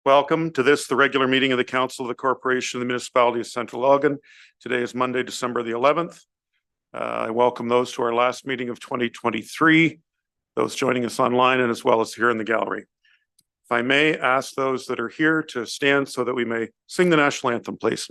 Welcome to the regular meeting of the Council of the Corporation of the Municipality of Central Elgin. Today is Monday, December the 11th. I welcome those to our last meeting of 2023, those joining us online and as well as here in the gallery. If I may ask those that are here to stand so that we may sing the national anthem, please.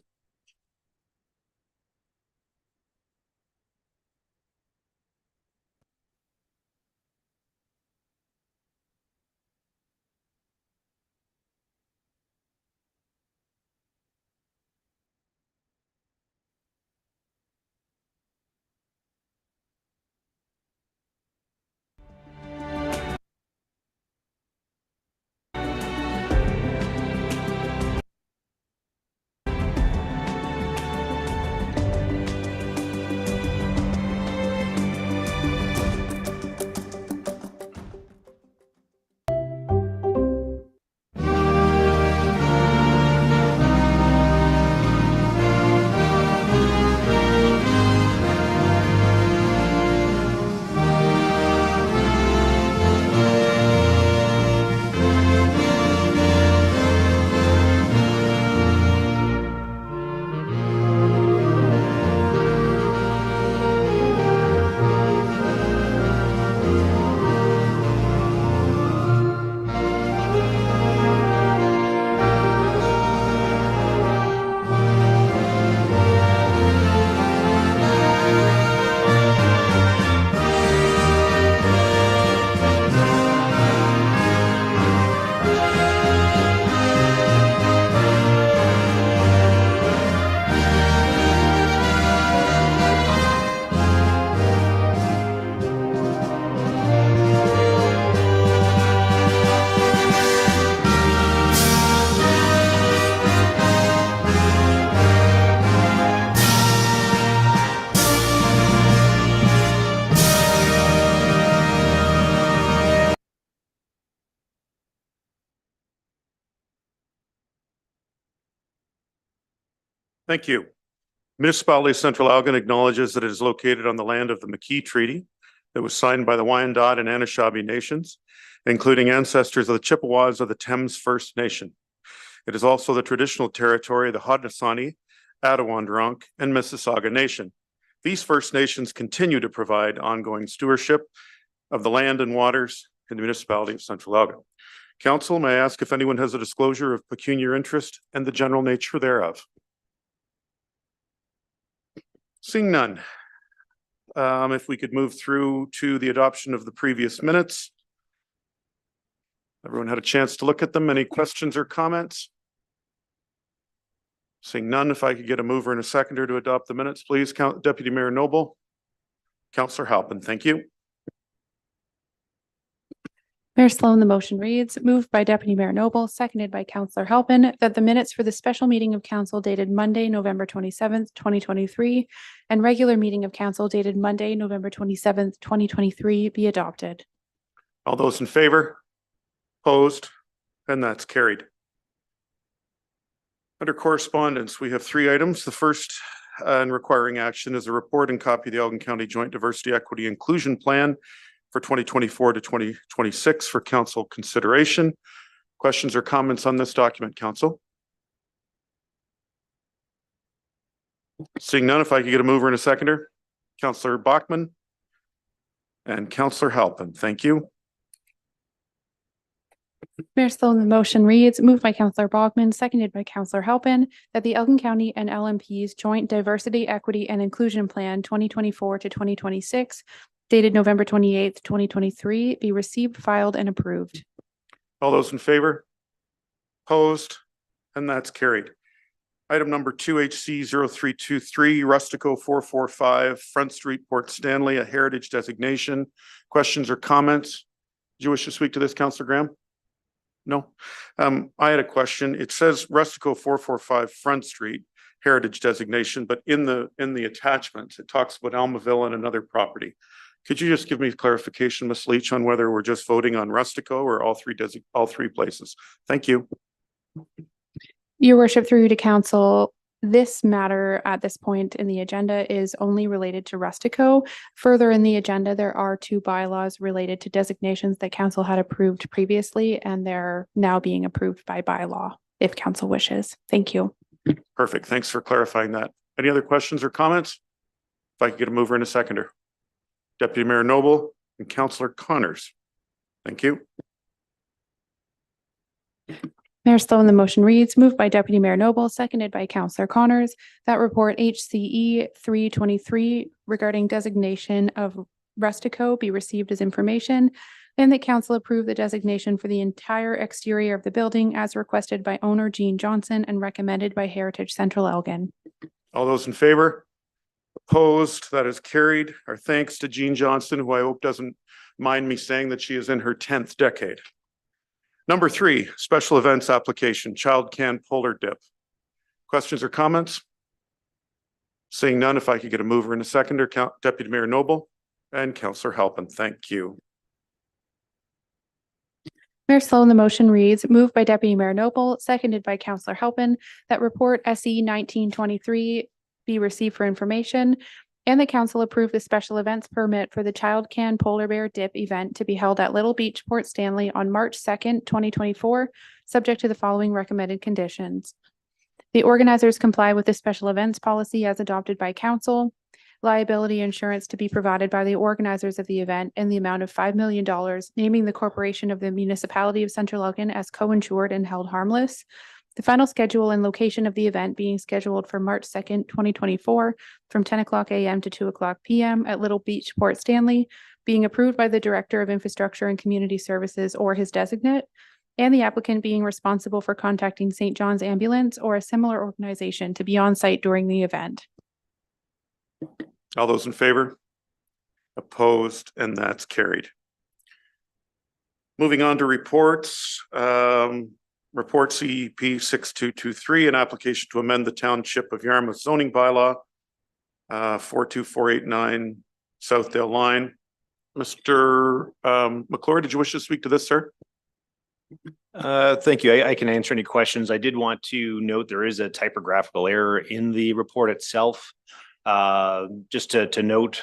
Thank you. Municipality of Central Elgin acknowledges that it is located on the land of the McKee Treaty that was signed by the Wyandot and Anishinaabe nations, including ancestors of the Chippewas of the Thames First Nation. It is also the traditional territory of the Haudenosaunee, Attawandaronk, and Mississauga Nation. These First Nations continue to provide ongoing stewardship of the land and waters in the municipality of Central Elgin. Council, may I ask if anyone has a disclosure of pecuniary interest and the general nature thereof? Seeing none, if we could move through to the adoption of the previous minutes. Everyone had a chance to look at them. Any questions or comments? Seeing none, if I could get a mover and a seconder to adopt the minutes, please. Deputy Mayor Noble, Councillor Halpin, thank you. Mayor Sloan, the motion reads, moved by Deputy Mayor Noble, seconded by Councillor Halpin, that the minutes for the special meeting of council dated Monday, November 27th, 2023, and regular meeting of council dated Monday, November 27th, 2023, be adopted. All those in favor? Opposed? And that's carried. Under correspondence, we have 3 items. The first and requiring action is a report and copy of the Elgin County Joint Diversity, Equity, Inclusion Plan for 2024 to 2026 for council consideration. Questions or comments on this document, council? Seeing none, if I could get a mover and a seconder. Councillor Bachman and Councillor Halpin, thank you. Mayor Sloan, the motion reads, moved by Councillor Bachman, seconded by Councillor Halpin, that the Elgin County and LMP's Joint Diversity, Equity, and Inclusion Plan 2024 to 2026 dated November 28th, 2023, be received, filed, and approved. All those in favor? Opposed? And that's carried. Item number 2HC0323, Rustico 445, Front Street, Port Stanley, a heritage designation. Questions or comments? Do you wish to speak to this, Councillor Graham? No. I had a question. It says Rustico 445 Front Street, heritage designation, but in the attachments, it talks about Almaville and another property. Could you just give me clarification, Ms. Leach, on whether we're just voting on Rustico or all three places? Thank you. Your worship, through you to council, This matter at this point in the agenda is only related to Rustico. Further in the agenda, there are two bylaws related to designations that council had approved previously, and they're now being approved by bylaw if council wishes. Thank you. Perfect. Thanks for clarifying that. Any other questions or comments? If I could get a mover and a seconder. Deputy Mayor Noble and Councillor Connors. Thank you. Mayor Sloan, the motion reads, moved by Deputy Mayor Noble, seconded by Councillor Connors, that report HCE 323 regarding designation of Rustico be received as information, and that council approve the designation for the entire exterior of the building as requested by owner Jean Johnson and recommended by Heritage Central Elgin. All those in favor? Opposed? That is carried. Our thanks to Jean Johnson, who I hope doesn't mind me saying that she is in her 10th decade. Number 3, special events application, Childcan polar dip. Questions or comments? Seeing none, if I could get a mover and a seconder, Deputy Mayor Noble and Councillor Halpin. Thank you. Mayor Sloan, the motion reads, moved by Deputy Mayor Noble, seconded by Councillor Halpin, that report SE 1923 be received for information, and the council approve the special events permit for the Childcan Polar Bear Dip event to be held at Little Beach, Port Stanley on March 2nd, 2024, subject to the following recommended conditions. The organizers comply with the special events policy as adopted by council. Liability insurance to be provided by the organizers of the event in the amount of $5 million, naming the corporation of the municipality of Central Elgin as co-insured and held harmless. The final schedule and location of the event being scheduled for March 2nd, 2024 from 10 o'clock a.m. to 2 o'clock p.m. at Little Beach, Port Stanley, being approved by the Director of Infrastructure and Community Services or his designate, and the applicant being responsible for contacting St. John's Ambulance or a similar organization to be on site during the event. All those in favor? Opposed? And that's carried. Moving on to reports. Report CEP 6223, an application to amend the Township of Yarmouth zoning bylaw 42489 Southdale line. Mr. McClure, did you wish to speak to this, sir? Thank you. I can answer any questions. I did want to note there is a typographical error in the report itself. Just to note,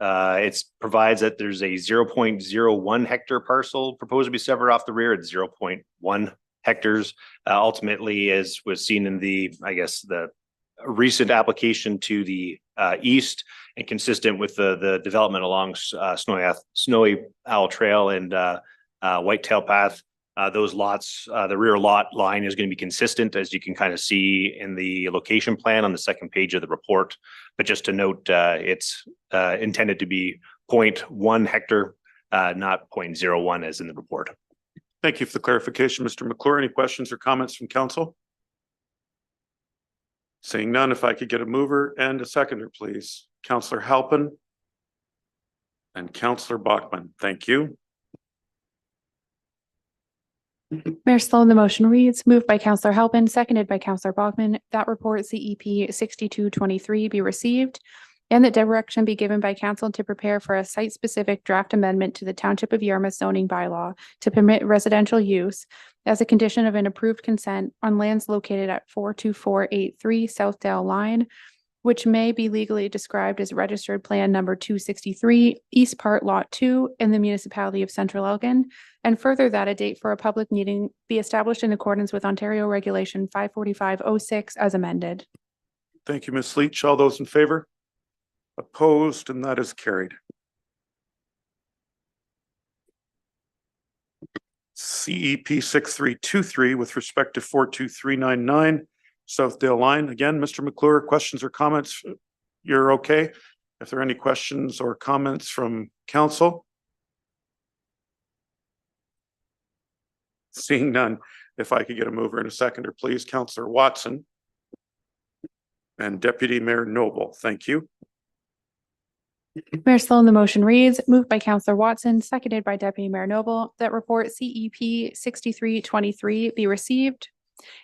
it provides that there's a 0.01 hectare parcel proposed to be severed off the rear at 0.1 hectares. Ultimately, as was seen in the, I guess, the recent application to the east and consistent with the development along Snowy Owl Trail and Whitetail Path, those lots, the rear lot line is going to be consistent, as you can kind of see in the location plan on the second page of the report. But just to note, it's intended to be 0.1 hectare, not 0.01 as in the report. Thank you for the clarification, Mr. McClure. Any questions or comments from council? Seeing none, if I could get a mover and a seconder, please. Councillor Halpin and Councillor Bachman. Thank you. Mayor Sloan, the motion reads, moved by Councillor Halpin, seconded by Councillor Bachman, that report CEP 6223 be received, and that direction be given by council to prepare for a site-specific draft amendment to the Township of Yarmouth zoning bylaw to permit residential use as a condition of an approved consent on lands located at 42483 Southdale Line, which may be legally described as registered plan number 263, East Part Lot 2 in the municipality of Central Elgin, and further that a date for a public meeting be established in accordance with Ontario Regulation 54506 as amended. Thank you, Ms. Leach. All those in favor? Opposed, and that is carried. CEP 6323 with respect to 42399 Southdale Line. Again, Mr. McClure, questions or comments? You're okay. If there are any questions or comments from council? Seeing none, if I could get a mover and a seconder, please. Councillor Watson and Deputy Mayor Noble. Thank you. Mayor Sloan, the motion reads, moved by Councillor Watson, seconded by Deputy Mayor Noble, that report CEP 6323 be received,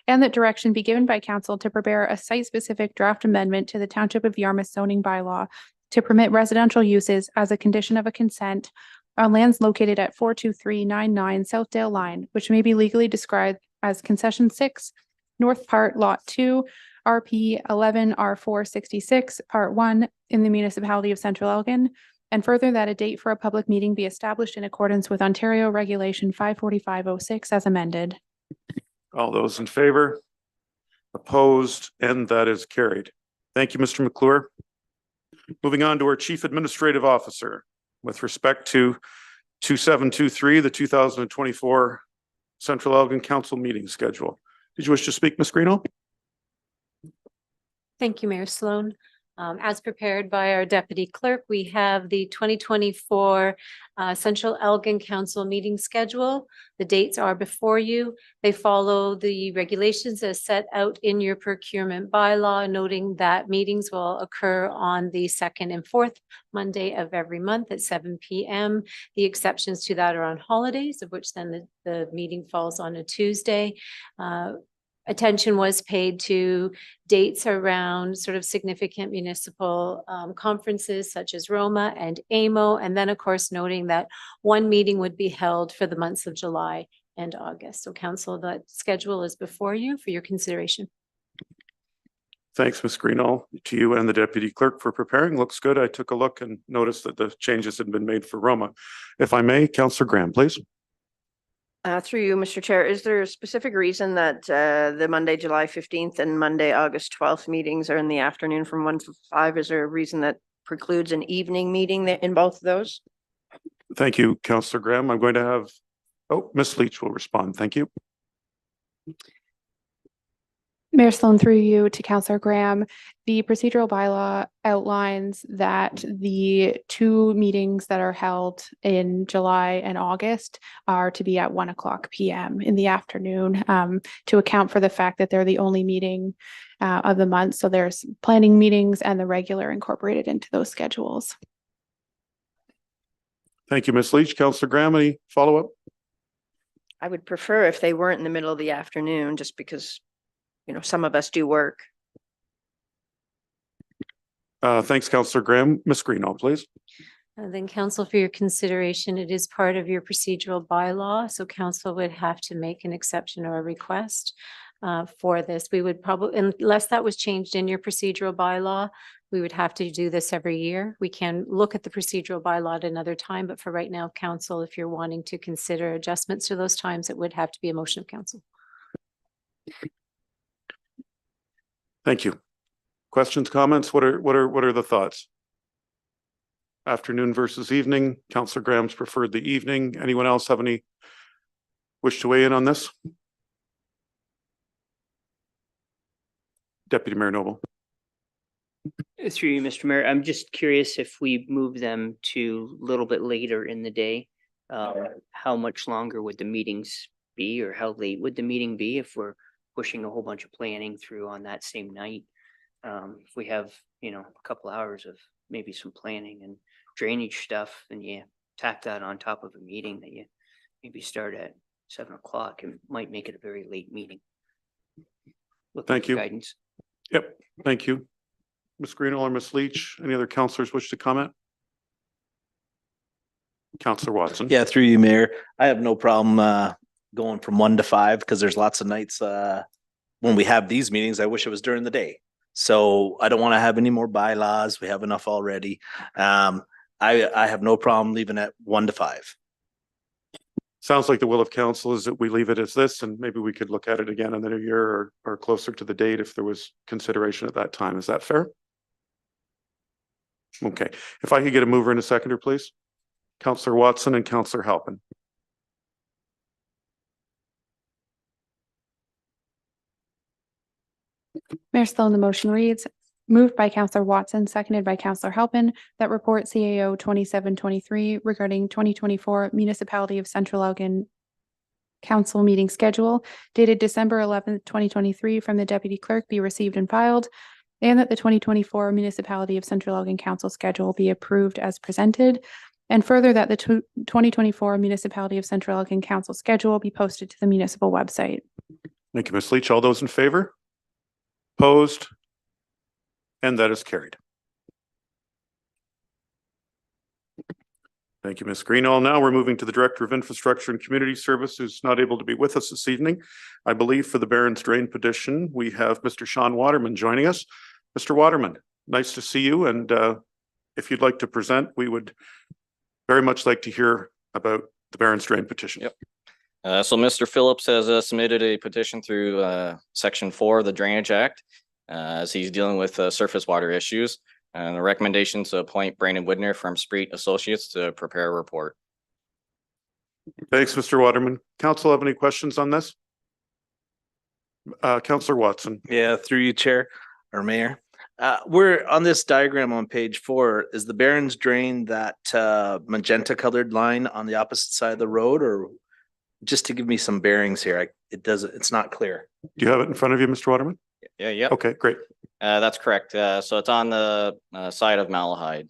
and that direction be given by council to prepare a site-specific draft amendment to the Township of Yarmouth zoning bylaw to permit residential uses as a condition of a consent on lands located at 42399 Southdale Line, which may be legally described as Concession 6, North Part Lot 2 RP 11 R466 Part 1 in the municipality of Central Elgin. And further, that a date for a public meeting be established in accordance with Ontario Regulation 54506 as amended. All those in favor? Opposed? And that is carried. Thank you, Mr. McClure. Moving on to our Chief Administrative Officer with respect to 2723, the 2024 Central Elgin Council meeting schedule. Did you wish to speak, Ms. Greeno? Thank you, Mayor Sloan. As prepared by our deputy clerk, we have the 2024 Central Elgin Council meeting schedule. The dates are before you. They follow the regulations as set out in your procurement bylaw, noting that meetings will occur on the second and fourth Monday of every month at 7 p.m. The exceptions to that are on holidays, of which then the meeting falls on a Tuesday. Attention was paid to dates around sort of significant municipal conferences such as Roma and AMO, and then of course noting that one meeting would be held for the months of July and August. So council, that schedule is before you for your consideration. Thanks, Ms. Greeno, to you and the deputy clerk for preparing. Looks good. I took a look and noticed that the changes had been made for Roma. If I may, Councillor Graham, please. Through you, Mr. Chair, is there a specific reason that the Monday, July 15th and Monday, August 12th meetings are in the afternoon from 1 to 5? Is there a reason that precludes an evening meeting in both of those? Thank you, Councillor Graham. I'm going to have, Ms. Leach will respond. Thank you. Mayor Sloan, through you to Councillor Graham, the procedural bylaw outlines that the two meetings that are held in July and August are to be at 1:00 p.m. in the afternoon to account for the fact that they're the only meeting of the month. So there's planning meetings and the regular incorporated into those schedules. Thank you, Ms. Leach. Councillor Graham, any follow-up? I would prefer if they weren't in the middle of the afternoon, just because, you know, some of us do work. Thanks, Councillor Graham. Ms. Greeno, please. Then council, for your consideration, it is part of your procedural bylaw. So council would have to make an exception or a request for this. We would probably, unless that was changed in your procedural bylaw, we would have to do this every year. We can look at the procedural bylaw at another time, but for right now, council, if you're wanting to consider adjustments to those times, it would have to be a motion of council. Thank you. Questions, comments? What are the thoughts? Afternoon versus evening. Councillor Graham's preferred the evening. Anyone else have any wish to weigh in on this? Deputy Mayor Noble. Through you, Mr. Mayor, I'm just curious if we move them to a little bit later in the day, how much longer would the meetings be, or how late would the meeting be if we're pushing a whole bunch of planning through on that same night? If we have, you know, a couple hours of maybe some planning and drainage stuff, and you tack that on top of a meeting that you maybe start at 7 o'clock, it might make it a very late meeting. Thank you. Guidance. Yep. Thank you. Ms. Greeno or Ms. Leach, any other councillors wish to comment? Councillor Watson. Yeah, through you, Mayor. I have no problem going from 1 to 5 because there's lots of nights when we have these meetings. I wish it was during the day. So I don't want to have any more bylaws. We have enough already. I have no problem leaving at 1 to 5. Sounds like the will of council is that we leave it as this, and maybe we could look at it again in the new year or closer to the date if there was consideration at that time. Is that fair? Okay. If I could get a mover and a seconder, please. Councillor Watson and Councillor Halpin. Mayor Sloan, the motion reads, moved by Councillor Watson, seconded by Councillor Halpin, that report CAO 2723 regarding 2024 Municipality of Central Elgin Council meeting schedule dated December 11th, 2023 from the Deputy Clerk be received and filed, and that the 2024 Municipality of Central Elgin Council schedule be approved as presented, and further that the 2024 Municipality of Central Elgin Council schedule be posted to the municipal website. Thank you, Ms. Leach. All those in favor? Opposed? And that is carried. Thank you, Ms. Greenall. Now we're moving to the Director of Infrastructure and Community Service, who's not able to be with us this evening. I believe for the Barron's Drain petition, we have Mr. Sean Waterman joining us. Mr. Waterman, nice to see you. And if you'd like to present, we would very much like to hear about the Barron's Drain petition. Yep. So Mr. Phillips has submitted a petition through Section 4 of the Drainage Act as he's dealing with surface water issues. And a recommendation to appoint Brandon Widner from Spreet Associates to prepare a report. Thanks, Mr. Waterman. Council have any questions on this? Councillor Watson. Yeah, through you, Chair or Mayor. We're on this diagram on page 4. Is the Barron's Drain that magenta colored line on the opposite side of the road, or just to give me some bearings here? It's not clear. Do you have it in front of you, Mr. Waterman? Yeah. Okay, great. That's correct. So it's on the side of Malahide.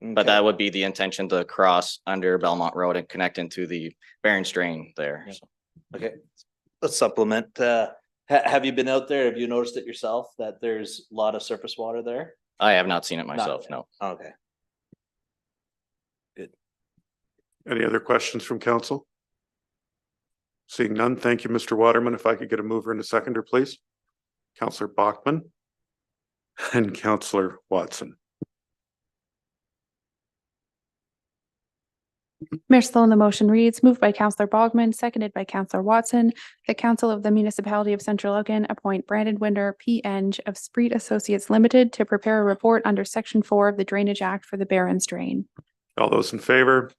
But that would be the intention to cross under Belmont Road and connect into the Barron's Drain there. So. Okay, let's supplement. Have you been out there? Have you noticed it yourself that there's a lot of surface water there? I have not seen it myself, no. Okay. Any other questions from council? Seeing none, thank you, Mr. Waterman. If I could get a mover and a seconder, please. Councillor Bachman and Councillor Watson. Mayor Sloan, the motion reads, moved by Councillor Bogman, seconded by Councillor Watson, the Council of the Municipality of Central Elgin appoint Brandon Widner, P.Eng. of Spreet Associates Limited to prepare a report under Section 4 of the Drainage Act for the Barron's Drain. All those in favor?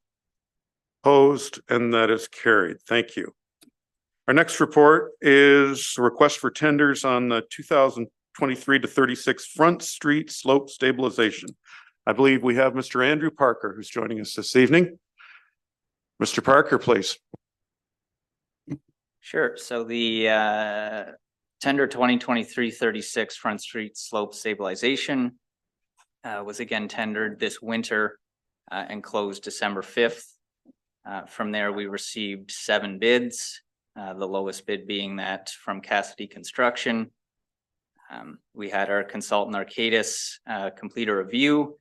Opposed, and that is carried. Thank you. Our next report is a request for tenders on the 2023 to 36 Front Street Slope Stabilization. I believe we have Mr. Andrew Parker who's joining us this evening. Mr. Parker, please. Sure. So the tender 2023-36 Front Street Slope Stabilization was again tendered this winter and closed December 5th. From there, we received 7 bids. The lowest bid being that from Cassidy Construction. We had our consultant Arcadis complete a review,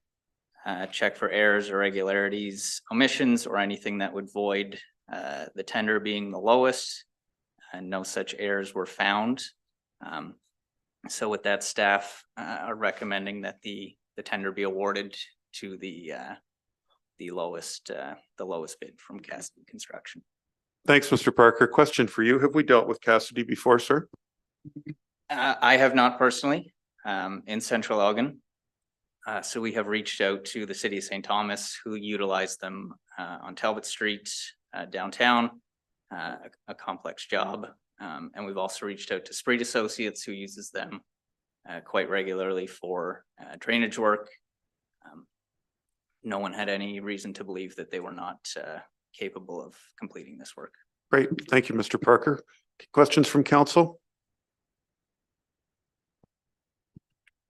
check for errors, irregularities, omissions, or anything that would void the tender being the lowest, and no such errors were found. So with that, staff are recommending that the tender be awarded to the lowest bid from Cassidy Construction. Thanks, Mr. Parker. Question for you. Have we dealt with Cassidy before, sir? I have not personally in Central Elgin. So we have reached out to the city of St. Thomas, who utilized them on Talbot Street downtown, a complex job. And we've also reached out to Spreet Associates, who uses them quite regularly for drainage work. No one had any reason to believe that they were not capable of completing this work. Great. Thank you, Mr. Parker. Questions from council?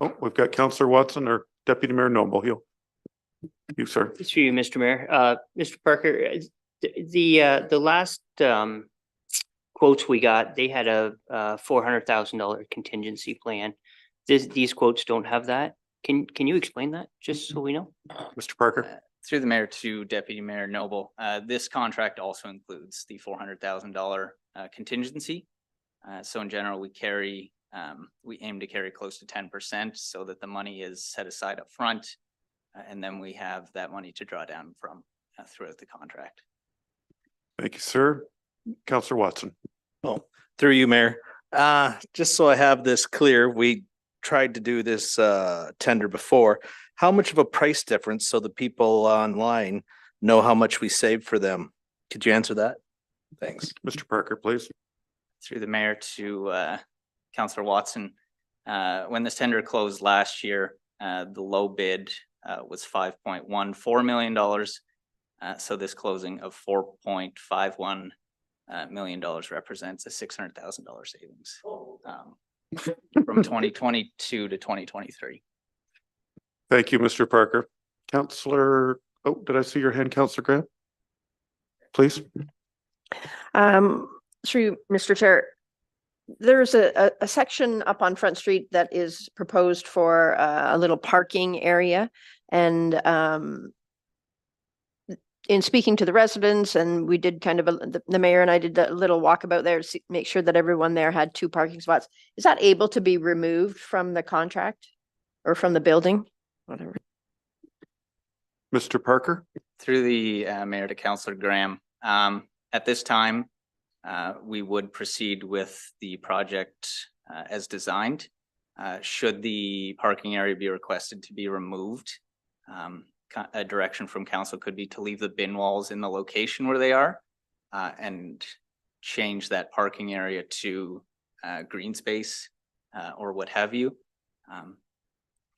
Oh, we've got Councillor Watson or Deputy Mayor Noble. You, sir. It's for you, Mr. Mayor. Mr. Parker, the last quotes we got, they had a $400,000 contingency plan. These quotes don't have that. Can you explain that, just so we know? Mr. Parker. Through the mayor to Deputy Mayor Noble, this contract also includes the $400,000 contingency. So in general, we aim to carry close to 10% so that the money is set aside up front, and then we have that money to draw down from throughout the contract. Thank you, sir. Councillor Watson. Oh, through you, Mayor. Just so I have this clear, we tried to do this tender before. How much of a price difference so the people online know how much we saved for them? Could you answer that? Thanks. Mr. Parker, please. Through the mayor to Councillor Watson, when this tender closed last year, the low bid was $5.14 million. So this closing of $4.51 million represents a $600,000 savings from 2022 to 2023. Thank you, Mr. Parker. Councillor, oh, did I see your hand, Councillor Graham? Please. Through Mr. Chair, there's a section up on Front Street that is proposed for a little parking area, and in speaking to the residents, and we did kind of, the mayor and I did a little walkabout there to make sure that everyone there had 2 parking spots. Is that able to be removed from the contract or from the building? Whatever. Mr. Parker? Through the mayor to Councillor Graham, at this time, we would proceed with the project as designed. Should the parking area be requested to be removed, a direction from council could be to leave the bin walls in the location where they are and change that parking area to green space or what have you.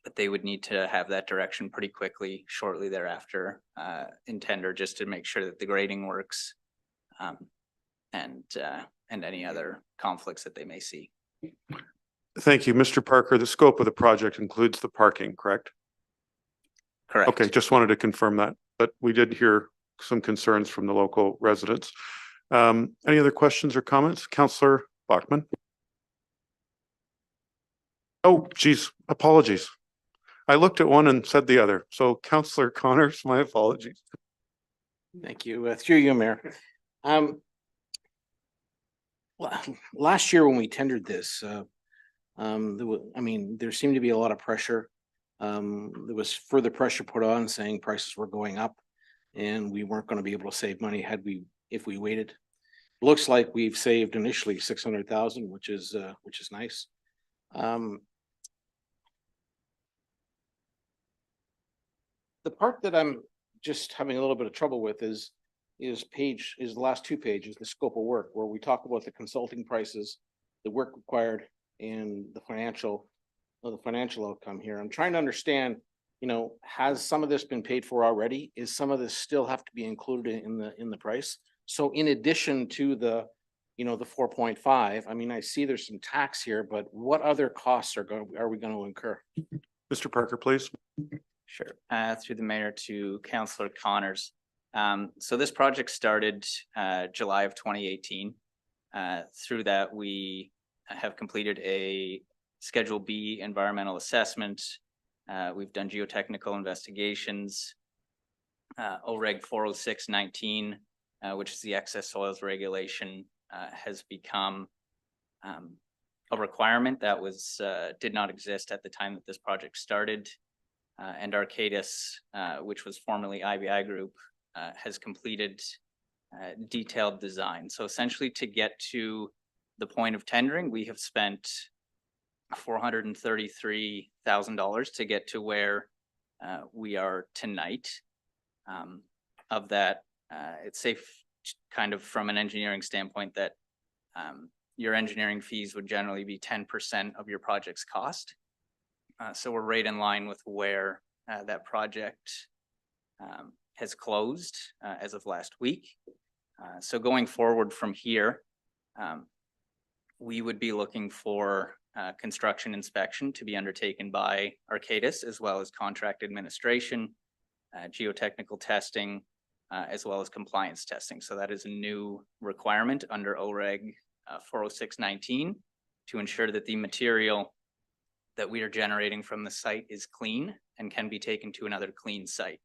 But they would need to have that direction pretty quickly, shortly thereafter, in tender, just to make sure that the grading works and any other conflicts that they may see. Thank you, Mr. Parker. The scope of the project includes the parking, correct? Correct. Okay, just wanted to confirm that, but we did hear some concerns from the local residents. Any other questions or comments? Councillor Bachman? Oh, geez, apologies. I looked at one and said the other. So Councillor Connors, my apologies. Thank you. Through you, Mayor. Last year when we tendered this, there seemed to be a lot of pressure. There was further pressure put on saying prices were going up and we weren't going to be able to save money if we waited. Looks like we've saved initially 600,000, which is nice. The part that I'm just having a little bit of trouble with is the last 2 pages, the scope of work, where we talk about the consulting prices, the work required, and the financial outcome here. I'm trying to understand, has some of this been paid for already? Is some of this still have to be included in the price? So in addition to the 4.5, I see there's some tax here, but what other costs are we going to incur? Mr. Parker, please. Sure. Through the mayor to Councillor Connors. So this project started July of 2018. Through that, we have completed a Schedule B environmental assessment. We've done geotechnical investigations. OREG 40619, which is the excess soils regulation, has become a requirement that did not exist at the time that this project started. And Arcadis, which was formerly IBI Group, has completed detailed design. So essentially, to get to the point of tendering, we have spent $433,000 to get to where we are tonight. Of that, it's safe kind of from an engineering standpoint that your engineering fees would generally be 10% of your project's cost. So we're right in line with where that project has closed as of last week. So going forward from here, we would be looking for construction inspection to be undertaken by Arcadis, as well as contract administration, geotechnical testing, as well as compliance testing. So that is a new requirement under OREG 40619 to ensure that the material that we are generating from the site is clean and can be taken to another clean site.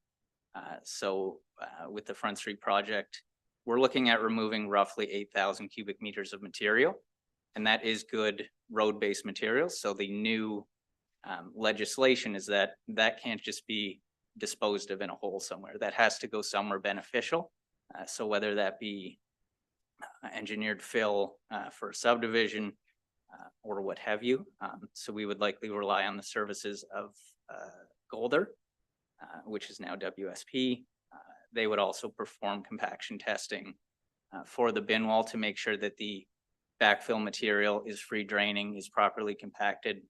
With the Front Street project, we're looking at removing roughly 8,000 cubic meters of material, and that is good road-based material. So the new legislation is that can't just be disposed of in a hole somewhere. That has to go somewhere beneficial. So whether that be engineered fill for a subdivision, or what have you. So we would likely rely on the services of Golder, which is now WSP. They would also perform compaction testing for the bin wall to make sure that the backfill material is free draining, is properly compacted,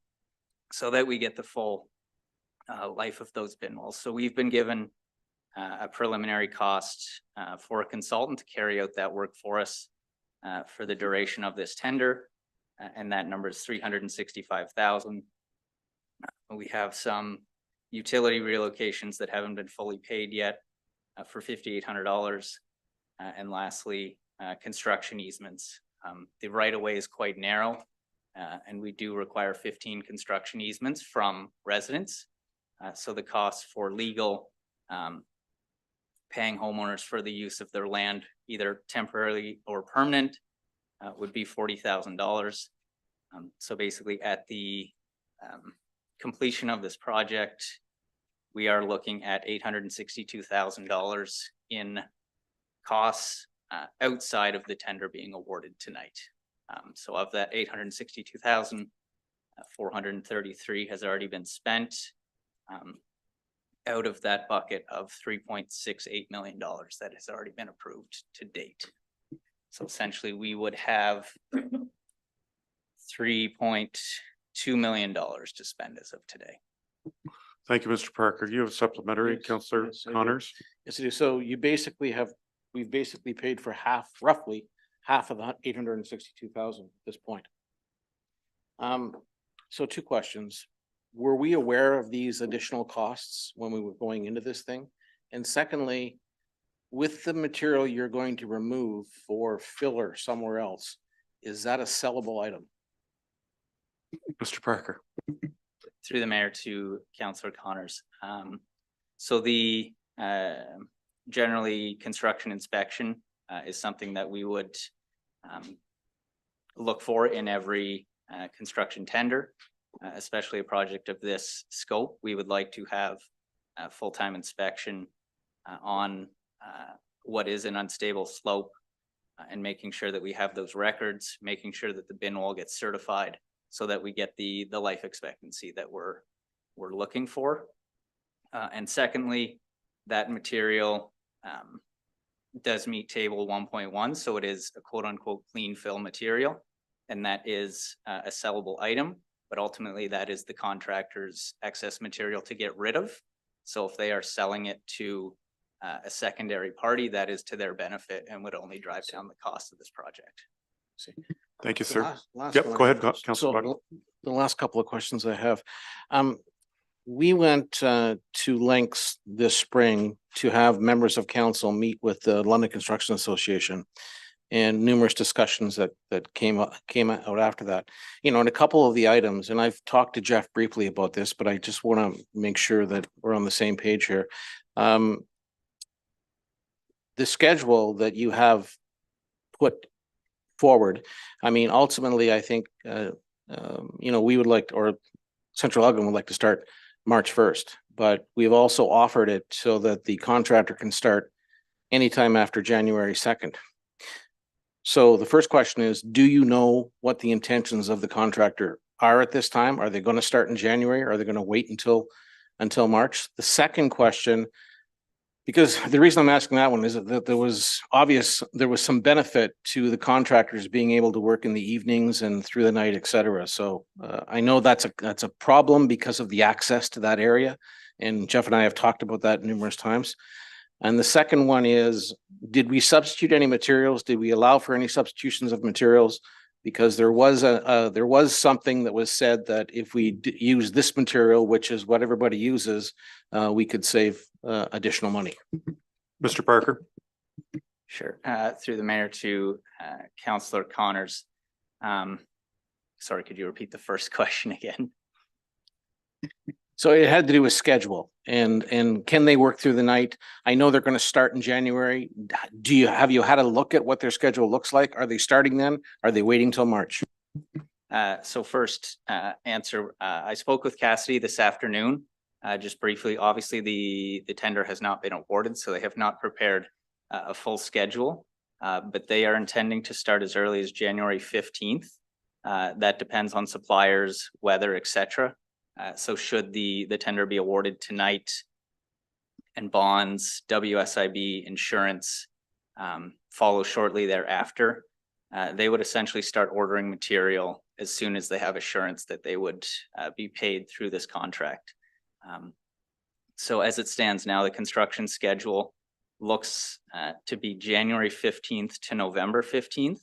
so that we get the full life of those bin walls. So we've been given a preliminary cost for a consultant to carry out that work for us for the duration of this tender. And that number is $365,000. We have some utility relocations that haven't been fully paid yet for $5,800. And lastly, construction easements. The right of way is quite narrow, and we do require 15 construction easements from residents. So the costs for legal paying homeowners for the use of their land, either temporarily or permanent, would be $40,000. So basically at the completion of this project, we are looking at $862,000 in costs outside of the tender being awarded tonight. So of that 862,000, 433 has already been spent. Out of that bucket of $3.68 million that has already been approved to date. So essentially we would have $3.2 million to spend as of today. Thank you, Mr. Parker. Do you have a supplementary, Yes, Councillor yes, I do. Connors? Yes, it is. So we've basically paid for roughly half of the 862,000 at this point. So two questions. Were we aware of these additional costs when we were going into this thing? And secondly, with the material you're going to remove for filler somewhere else, is that a sellable item? Mr. Parker. Through the mayor to Councillor Connors. So the generally construction inspection is something that we would look for in every construction tender, especially a project of this scope. We would like to have a full-time inspection on what is an unstable slope and making sure that we have those records, making sure that the bin wall gets certified so that we get the life expectancy that we're looking for. And secondly, that material does meet table 1.1. So it is a quote unquote clean fill material. And that is a sellable item, but ultimately that is the contractor's excess material to get rid of. So if they are selling it to a secondary party, that is to their benefit and would only drive down the cost of this project. Thank you, The sir. last Yep, one go I ahead, have- Councillor Buck. So the last couple of questions I have. We went to lengths this spring to have members of council meet with the London Construction Association and numerous discussions that came out after that. You know, and a couple of the items, and I've talked to Jeff briefly about this, but I just want to make sure that we're on the same page here. The schedule that you have put forward, I mean, ultimately, I think, you know, we would like, or Central Elgin would like to start March 1st, but we've also offered it so that the contractor can start anytime after January 2nd. So the first question is, do you know what the intentions of the contractor are at this time? Are they going to start in January? Are they going to wait until March? The second question, because the reason I'm asking that one is that there was some benefit to the contractors being able to work in the evenings and through the night, et cetera. So I know that's a problem because of the access to that area. And Jeff and I have talked about that numerous times. And the second one is, did we substitute any materials? Did we allow for any substitutions of materials? Because there was something that was said that if we use this material, which is what everybody uses, we could save additional money. Mr. Parker. Sure. Through the mayor to Councillor Connors. Sorry, could you repeat the first question again? So it had to do with schedule and can they work through the night? I know they're going to start in January. Have you had a look at what their schedule looks like? Are they starting then? Are they waiting till March? So first answer, I spoke with Cassidy this afternoon, just briefly. Obviously, the tender has not been awarded, so they have not prepared a full schedule, but they are intending to start as early as January 15th. That depends on suppliers, weather, etc. So should the tender be awarded tonight and bonds, WSIB, insurance follow shortly thereafter, they would essentially start ordering material as soon as they have assurance that they would be paid through this contract. So as it stands now, the construction schedule looks to be January 15th to November 15th,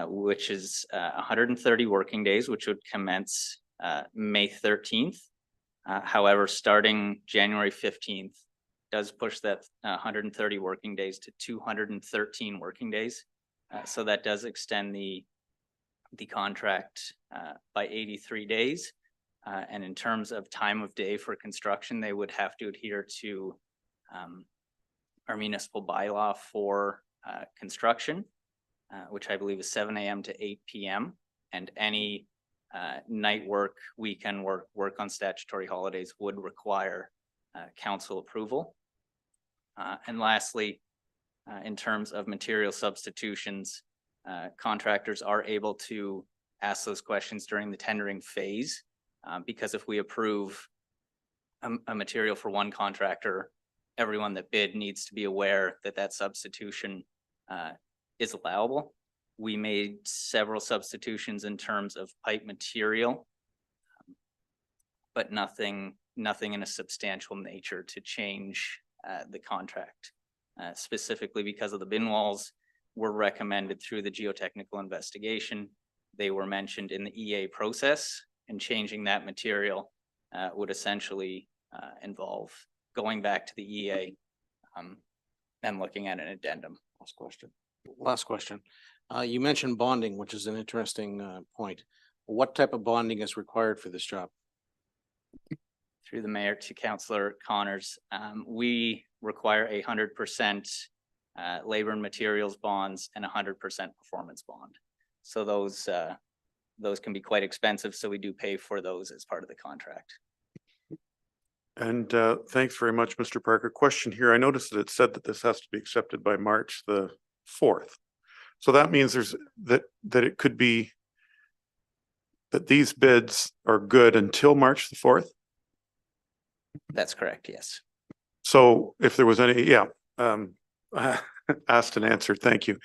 which is 130 working days, which would commence May 13th. However, starting January 15th does push that 130 working days to 213 working days. So that does extend the contract by 83 days. And in terms of time of day for construction, they would have to adhere to our municipal bylaw for construction, which I believe is 7 a.m. to 8 p.m. And any night work, weekend work on statutory holidays would require council approval. And lastly, in terms of material substitutions, contractors are able to ask those questions during the tendering phase, because if we approve a material for one contractor, everyone that bid needs to be aware that that substitution is allowable. We made several substitutions in terms of pipe material, but nothing in a substantial nature to change the contract. Specifically because of the bin walls were recommended through the geotechnical investigation. They were mentioned in the EA process, and changing that material would essentially involve going back to the EA and looking at an addendum. Last question. You mentioned bonding, which is an interesting point. What type of bonding is required for this job? Through the mayor to Councillor Connors, we require 100% labor and materials bonds and 100% performance bond. So those can be quite expensive, so we do pay for those as part of the contract. And thanks very much, Mr. Parker. Question here. I noticed that it said that this has to be accepted by March the 4th. So that means that it could be that these bids are good until March the 4th. That's correct, yes. So if there was any, asked and answered. Thank you.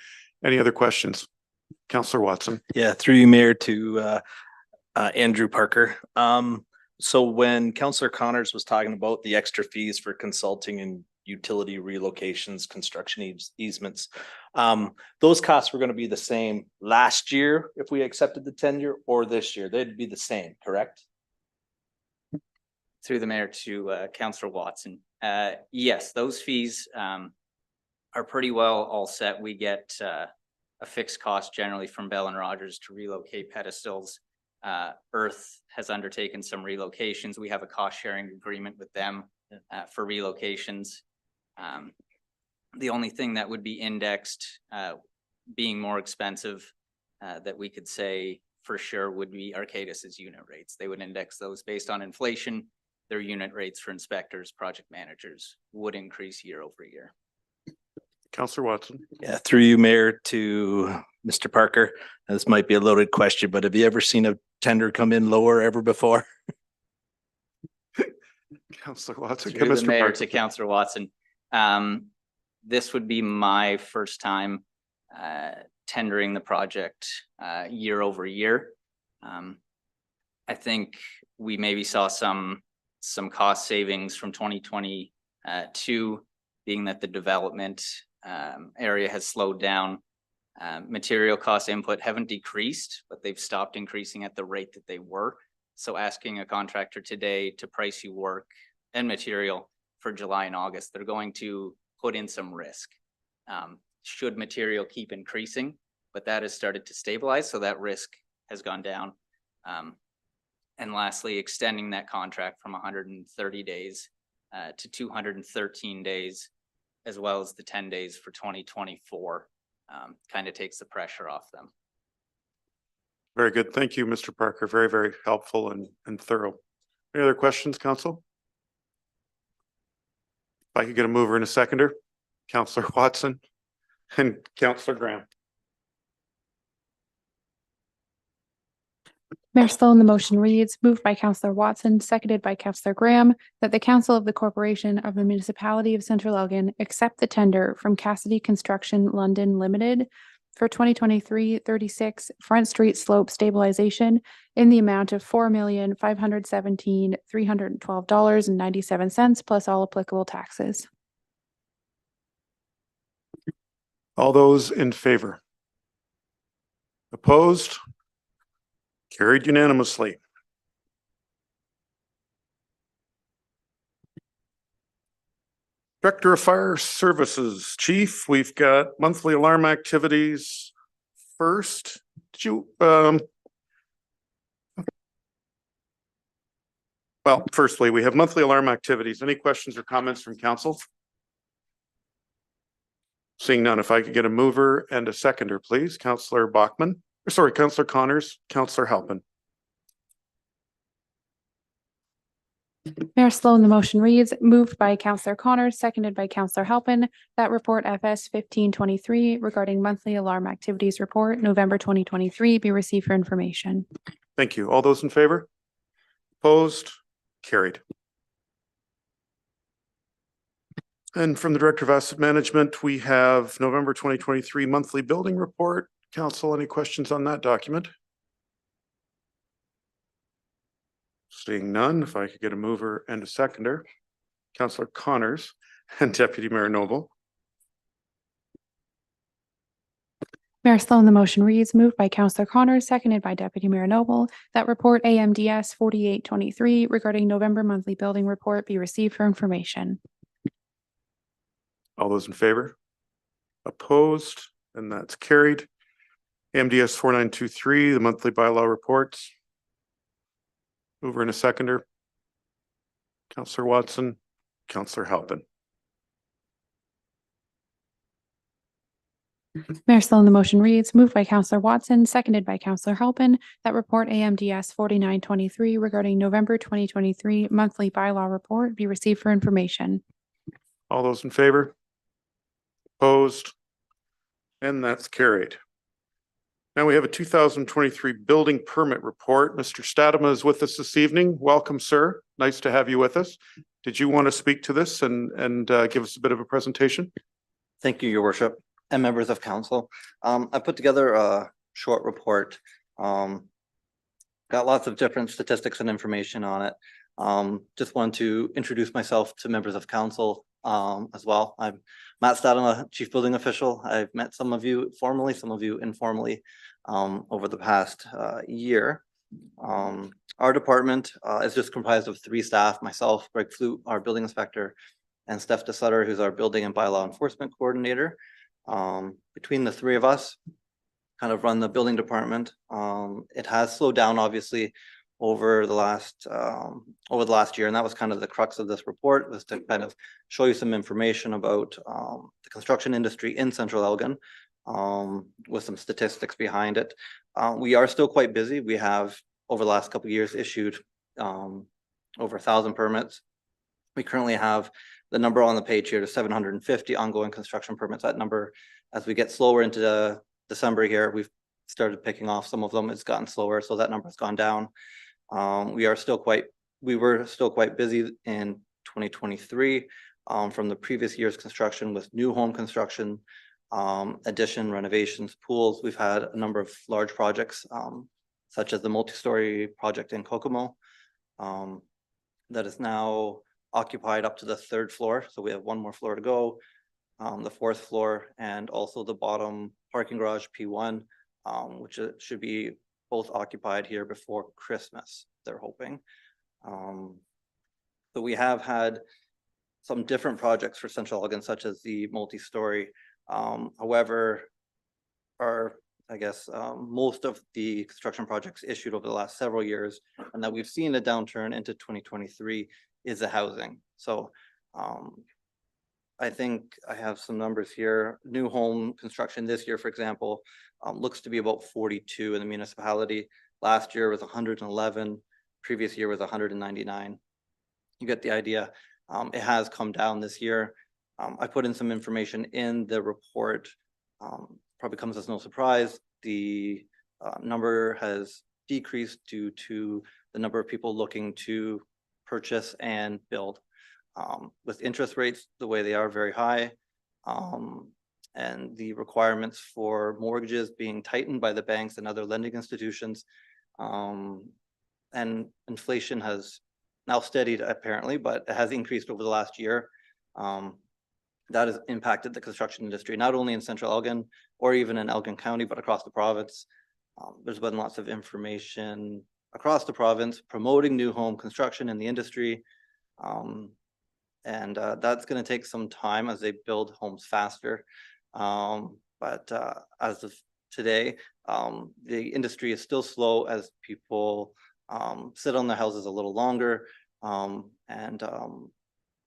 Any other questions? Councillor Watson. Yeah, through you, Mayor, to Andrew Parker. So when Councillor Connors was talking about the extra fees for consulting and utility relocations, construction easements, those costs were going to be the same last year if we accepted the tender, or this year? They'd be the same, correct? Through the mayor to Councillor Watson. Yes, those fees are pretty well all set. We get a fixed cost generally from Bell and Rogers to relocate pedestals. Earth has undertaken some relocations. We have a cost sharing agreement with them for relocations. The only thing that would be indexed, being more expensive, that we could say for sure would be Arcadis's unit rates. They would index those based on inflation. Their unit rates for inspectors, project managers would increase year over year. Councillor Watson. Yeah, through you, Mayor, to Mr. Parker. This might be a loaded question, but have you ever seen a tender come in lower ever before? Councillor Watson. Through the Mr. mayor Parker. to Councillor Watson. This would be my first time tendering the project year over year. I think we maybe saw some cost savings from 2022, being that the development area has slowed down. Material cost input haven't decreased, but they've stopped increasing at the rate that they were. So asking a contractor today to price you work and material for July and August, they're going to put in some risk. Should material keep increasing, but that has started to stabilize, so that risk has gone down. And lastly, extending that contract from 130 days to 213 days, as well as the 10 days for 2024, kind of takes the pressure off them. Very good. Thank you, Mr. Parker. Very, very helpful and thorough. Any other questions, Council? If I could get a mover and a seconder, Councillor Watson and Councillor Graham. Mayor Sloan, the motion reads, moved by Councillor Watson, seconded by Councillor Graham, that the Council of the Corporation of the Municipality of Central Elgin accept the tender from Cassidy Construction London Limited for 2023-36 Front Street Slope Stabilization in the amount of $4,517,312.97 plus all applicable taxes. All those in favor? Opposed? Carried unanimously. Director of Fire Services, Chief, we've got monthly alarm activities first. Did you, well, firstly, we have monthly alarm activities. Any questions or comments from council? Seeing none, if I could get a mover and a seconder, please. Counselor Bachman, Counselor Connors, Counselor Halpin. Mayor Sloan, the motion reads, moved by Counselor Connors, seconded by Counselor Halpin, that report FS 1523 regarding monthly alarm activities report, November 2023, be received for information. Thank you. All those in favor? Opposed? Carried. And from the Director of Asset Management, we have November 2023 monthly building report. Council, any questions on that document? Seeing none, if I could get a mover and a seconder. Counselor Connors and Deputy Mayor Noble. Mayor Sloan, the motion reads, moved by Counselor Connors, seconded by Deputy Mayor Noble, that report AMDS 4823 regarding November monthly building report be received for information. All those in favor? Opposed? And that's carried. AMDS 4923, the monthly bylaw reports. Mover and a seconder. Counselor Watson, Counselor Halpin. Mayor Sloan, the motion reads, moved by Counselor Watson, seconded by Counselor Halpin, that report AMDS 4923 regarding November 2023 monthly bylaw report be received for information. All those in favor? Opposed? And that's carried. Now we have a 2023 building permit report. Mr. Stadema is with us this evening. Welcome, sir. Nice to have you with us. Did you want to speak to this and give us a bit of a presentation? Thank you, Your Worship, and members of council. I put together a short report. Got lots of different statistics and information on it. Just wanted to introduce myself to members of council as well. I'm Matt Stadema, Chief Building Official. I've met some of you formally, some of you informally over the past year. Our department is just comprised of 3 staff, myself, Greg Flute, our building inspector, and Steph DeSutter, who's our building and bylaw enforcement coordinator. Between the 3 of us, kind of run the building department. It has slowed down, obviously, over the last year, and that was kind of the crux of this report, was to kind of show you some information about the construction industry in Central Elgin, with some statistics behind it. We are still quite busy. We have, over the last couple of years, issued over 1,000 permits. We currently have the number on the page here to 750 ongoing construction permits. That number, as we get slower into December here, we've started picking off some of them. It's gotten slower, so that number has gone down. We were still quite busy in 2023 from the previous year's construction with new home construction, addition, renovations, pools. We've had a number of large projects, such as the multi-story project in Kokomo, that is now occupied up to the 3rd floor. So we have 1 more floor to go, the 4th floor, and also the bottom parking garage P1, which should be both occupied here before Christmas, they're hoping. So we have had some different projects for Central Elgin, such as the multi-story. However, most of the construction projects issued over the last several years, and that we've seen a downturn into 2023, is the housing. So I think I have some numbers here. New home construction this year, for example, looks to be about 42 in the municipality. Last year was 111. Previous year was 199. You get the idea. It has come down this year. I put in some information in the report. Probably comes as no surprise. The number has decreased due to the number of people looking to purchase and build. With interest rates the way they are, very high, and the requirements for mortgages being tightened by the banks and other lending institutions, and inflation has now steadied apparently, but it has increased over the last year. That has impacted the construction industry, not only in Central Elgin or even in Elgin County, but across the province. There's been lots of information across the province promoting new home construction in the industry. And that's going to take some time as they build homes faster. But as of today, the industry is still slow as people sit on their houses a little longer. And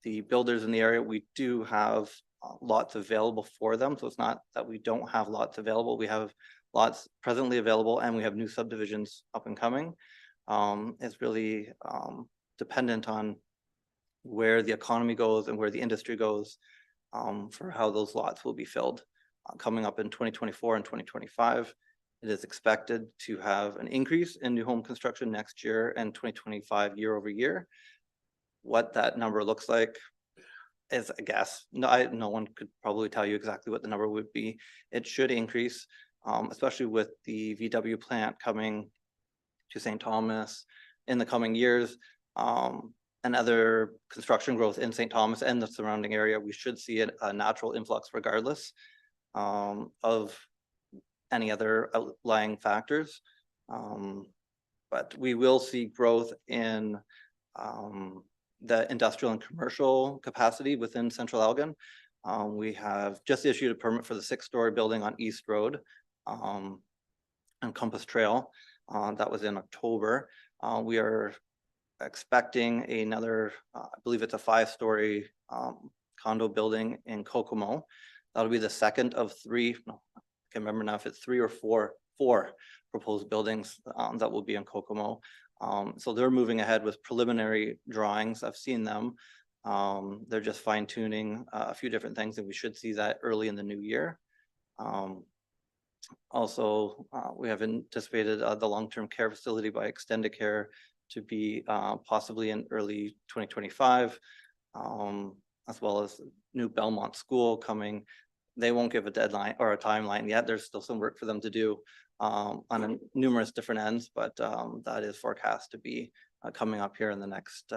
the builders in the area, we do have lots available for them. So it's not that we don't have lots available. We have lots presently available and we have new subdivisions up and coming. It's really dependent on where the economy goes and where the industry goes for how those lots will be filled. Coming up in 2024 and 2025, it is expected to have an increase in new home construction next year and 2025 year over year. What that number looks like is a guess. No one could probably tell you exactly what the number would be. It should increase, especially with the VW plant coming to St. Thomas in the coming years, and other construction growth in St. Thomas and the surrounding area. We should see a natural influx regardless of any other outlying factors. But we will see growth in the industrial and commercial capacity within Central Elgin. We have just issued a permit for the 6-story building on East Road and Compass Trail. That was in October. We are expecting another, I believe it's a 5-story condo building in Kokomo. That'll be the second of 3, no, I can't remember now if it's 3 or 4 proposed buildings that will be in Kokomo. So they're moving ahead with preliminary drawings. I've seen them. They're just fine tuning a few different things, and we should see that early in the new year. Also, we have anticipated the long-term care facility by Extended Care to be possibly in early 2025, as well as new Belmont School coming. They won't give a deadline or a timeline yet. There's still some work for them to do on numerous different ends, but that is forecast to be coming up here in the next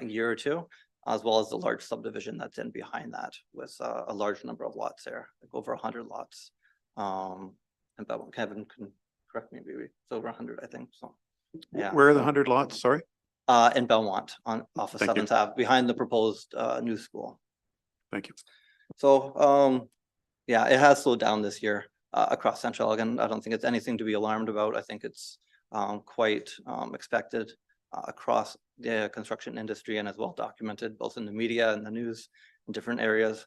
year or two, as well as the large subdivision that's in behind that with a large number of lots there, like over 100 lots. And Belmont, Kevin can correct me, maybe it's over 100, I think. So, yeah. Where are the 100 lots? Sorry. In Belmont off of Thank you. 7th Ave behind the proposed new school. Thank you. So, yeah, it has slowed down this year across Central Elgin. I don't think it's anything to be alarmed about. I think it's quite expected across the construction industry and as well documented both in the media and the news in different areas.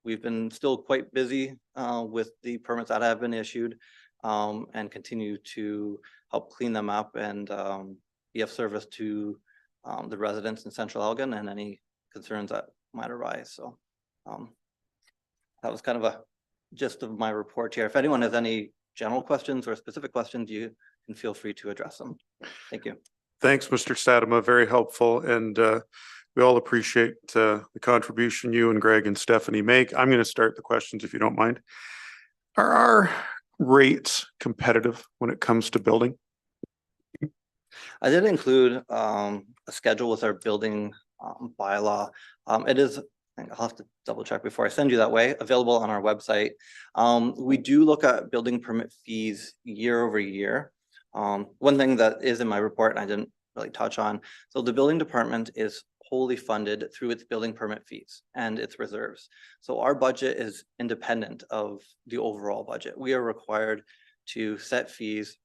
We've been still quite busy with the permits that have been issued and continue to help clean them up and be of service to the residents in Central Elgin and any concerns that might arise. So that was kind of a gist of my report here. If anyone has any general questions or specific questions, you can feel free to address them. Thank you. Thanks, Mr. Stadema. Very helpful. And we all appreciate the contribution you and Greg and Stephanie make. I'm going to start the questions if you don't mind. Are our rates competitive when it comes to building? I did include a schedule with our building bylaw. It is, I'll have to double check before I send you that way, available on our website. We do look at building permit fees year over year. One thing that is in my report and I didn't really touch on, so the building department is wholly funded through its building permit fees and its reserves. So our budget is independent of the overall budget. We are required to set fees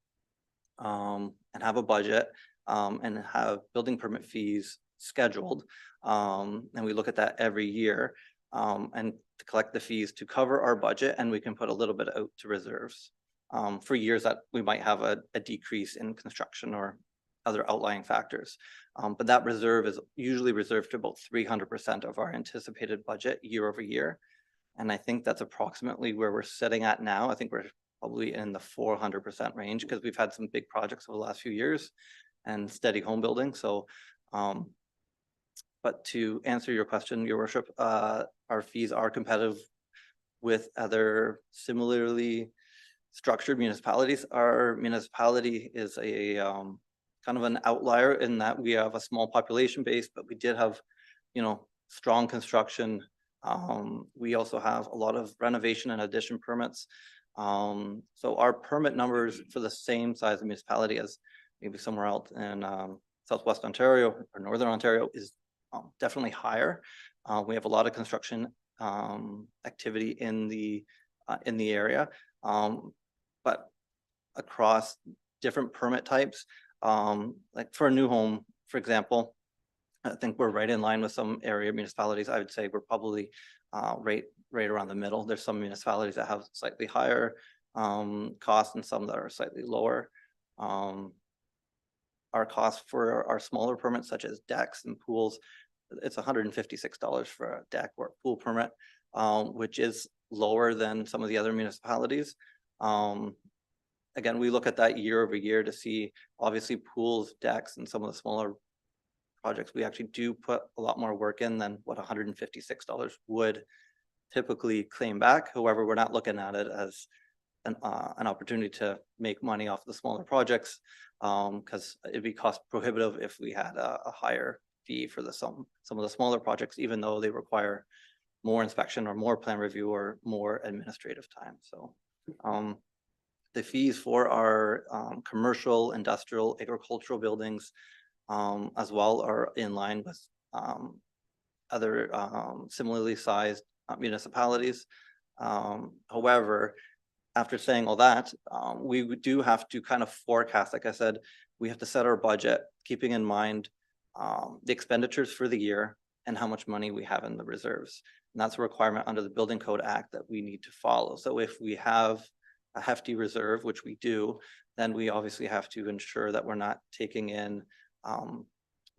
and have a budget and have building permit fees scheduled. And we look at that every year and to collect the fees to cover our budget, and we can put a little bit out to reserves for years that we might have a decrease in construction or other outlying factors. But that reserve is usually reserved to about 300% of our anticipated budget year over year. And I think that's approximately where we're sitting at now. I think we're probably in the 400% range because we've had some big projects over the last few years and steady home building. So, but to answer your question, Your Worship, our fees are competitive with other similarly structured municipalities. Our municipality is a kind of an outlier in that we have a small population base, but we did have, strong construction. We also have a lot of renovation and addition permits. So our permit numbers for the same size of municipality as maybe somewhere else in Southwest Ontario or Northern Ontario is definitely higher. We have a lot of construction activity in the area, but across different permit types, like for a new home, for example, I think we're right in line with some area municipalities. I would say we're probably right around the middle. There's some municipalities that have slightly higher costs and some that are slightly lower. Our cost for our smaller permits such as decks and pools, it's $156 for a deck or a pool permit, which is lower than some of the other municipalities. Again, we look at that year over year to see, obviously pools, decks, and some of the smaller projects, we actually do put a lot more work in than what $156 would typically claim back. However, we're not looking at it as an opportunity to make money off the smaller projects, because it'd be cost prohibitive if we had a higher fee for some of the smaller projects, even though they require more inspection or more plan review or more administrative time. So the fees for our commercial, industrial, agricultural buildings as well are in line with other similarly sized municipalities. However, after saying all that, we do have to kind of forecast, like I said, we have to set our budget, keeping in mind the expenditures for the year and how much money we have in the reserves. And that's a requirement under the Building Code Act that we need to follow. So if we have a hefty reserve, which we do, then we obviously have to ensure that we're not taking in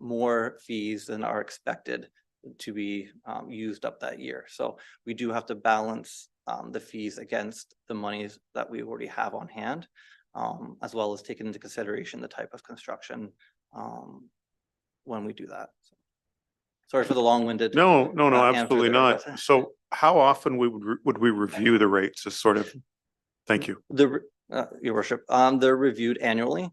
more fees than are expected to be used up that year. So we do have to balance the fees against the monies that we already have on hand, as well as taking into consideration the type of construction when we do that. So, sorry for the long-winded. No, answer absolutely there, not. but- So how often would we review the rates as sort of, thank you. Your worship, they're reviewed annually.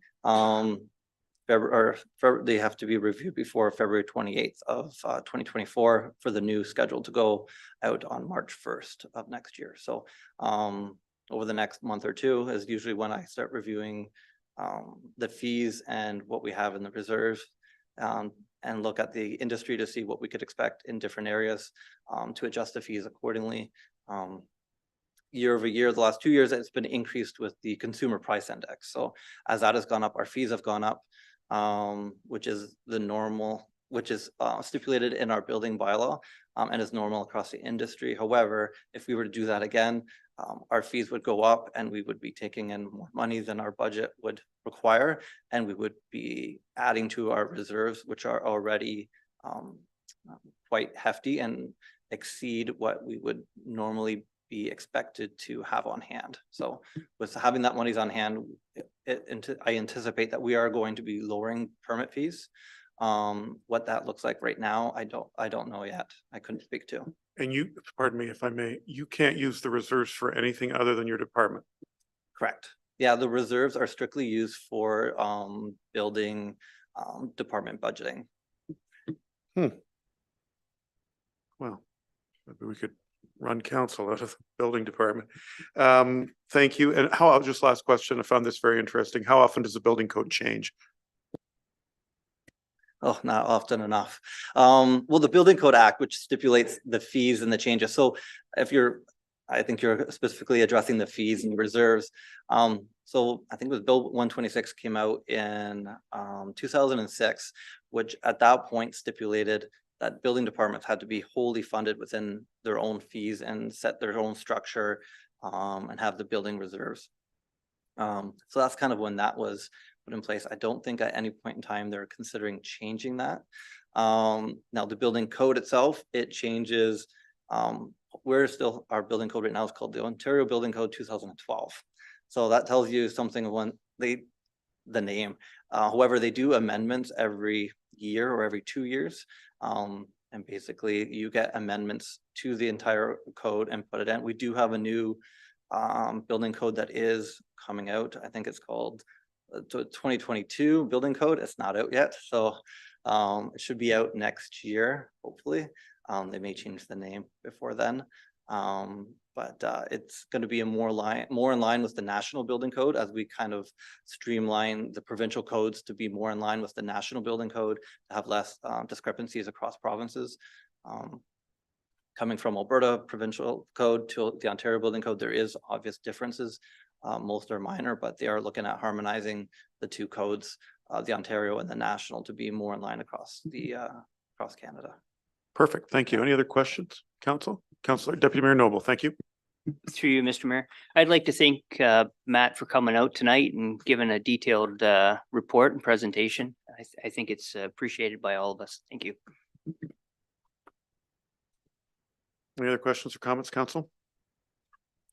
They have to be reviewed before February 28th of 2024 for the new schedule to go out on March 1st of next year. So over the next month or two is usually when I start reviewing the fees and what we have in the reserves, and look at the industry to see what we could expect in different areas to adjust the fees accordingly. Year over year, the last 2 years, it's been increased with the consumer price index. So as that has gone up, our fees have gone up, which is the normal, which is stipulated in our building bylaw and is normal across the industry. However, if we were to do that again, our fees would go up and we would be taking in more money than our budget would require. And we would be adding to our reserves, which are already quite hefty and exceed what we would normally be expected to have on hand. So with having that money's on hand, I anticipate that we are going to be lowering permit fees. What that looks like right now, I don't know yet. I couldn't speak to. And you, pardon me if I may, you can't use the reserves for anything other than your department. Correct. Yeah, the reserves are strictly used for building department budgeting. Well, maybe we could run council out of the building department. Thank you. And just last question, I found this very interesting. How often does the building code change? Oh, not often enough. Well, the Building Code Act, which stipulates the fees and the changes. So I think you're specifically addressing the fees and reserves. So I think it was Bill 126 came out in 2006, which at that point stipulated that building departments had to be wholly funded within their own fees and set their own structure and have the building reserves. So that's kind of when that was put in place. I don't think at any point in time they're considering changing that. Now the building code itself, it changes. We're still, our building code right now is called the Ontario Building Code 2012. So that tells you something of the name. However, they do amendments every year or every 2 years. And basically you get amendments to the entire code and put it in. We do have a new building code that is coming out. I think it's called 2022 building code. It's not out yet. So it should be out next year, hopefully. They may change the name before then. But it's going to be more in line with the national building code as we kind of streamline the provincial codes to be more in line with the national building code, to have less discrepancies across provinces. Coming from Alberta provincial code to the Ontario building code, there is obvious differences. Most are minor, but they are looking at harmonizing the two codes, the Ontario and the national, to be more in line across the across Canada. Perfect. Thank you. Any other questions, council? Councillor Deputy Mayor Noble, thank you. Through you, Mr. Mayor. I'd like to thank Matt for coming out tonight and giving a detailed report and presentation. I think it's appreciated by all of us. Thank you. Any other questions or comments, council?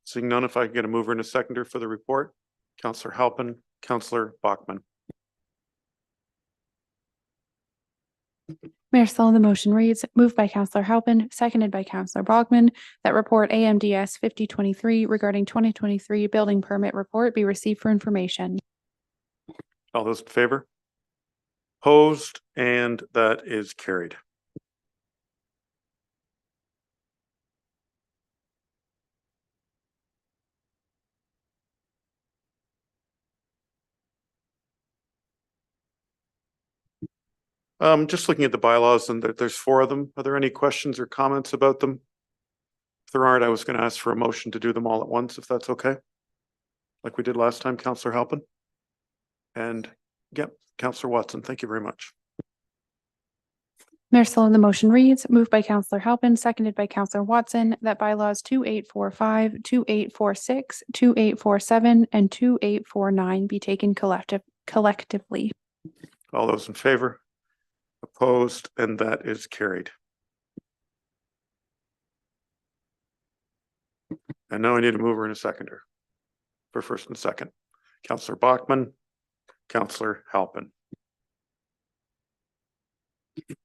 Seeing none, if I can get a mover and a seconder for the report. Councillor Halpin, Councillor Bachman. Mayor Sloan, the motion reads, moved by Councillor Halpin, seconded by Councillor Bogman, that report AMDS 5023 regarding 2023 building permit report be received for information. All those in favor? Opposed, and that is carried. Just looking at the bylaws, and there's 4 of them. Are there any questions or comments about them? If there aren't, I was going to ask for a motion to do them all at once, if that's okay. Like we did last time, Councillor Halpin. And yep, Councillor Watson, thank you very much. Mayor Sloan, the motion reads, moved by Councillor Halpin, seconded by Councillor Watson, that bylaws 2845, 2846, 2847, and 2849 be taken collectively. All those in favor? Opposed, and that is carried. And now I need a mover and a seconder for first and second. Councillor Bachman, Councillor Halpin.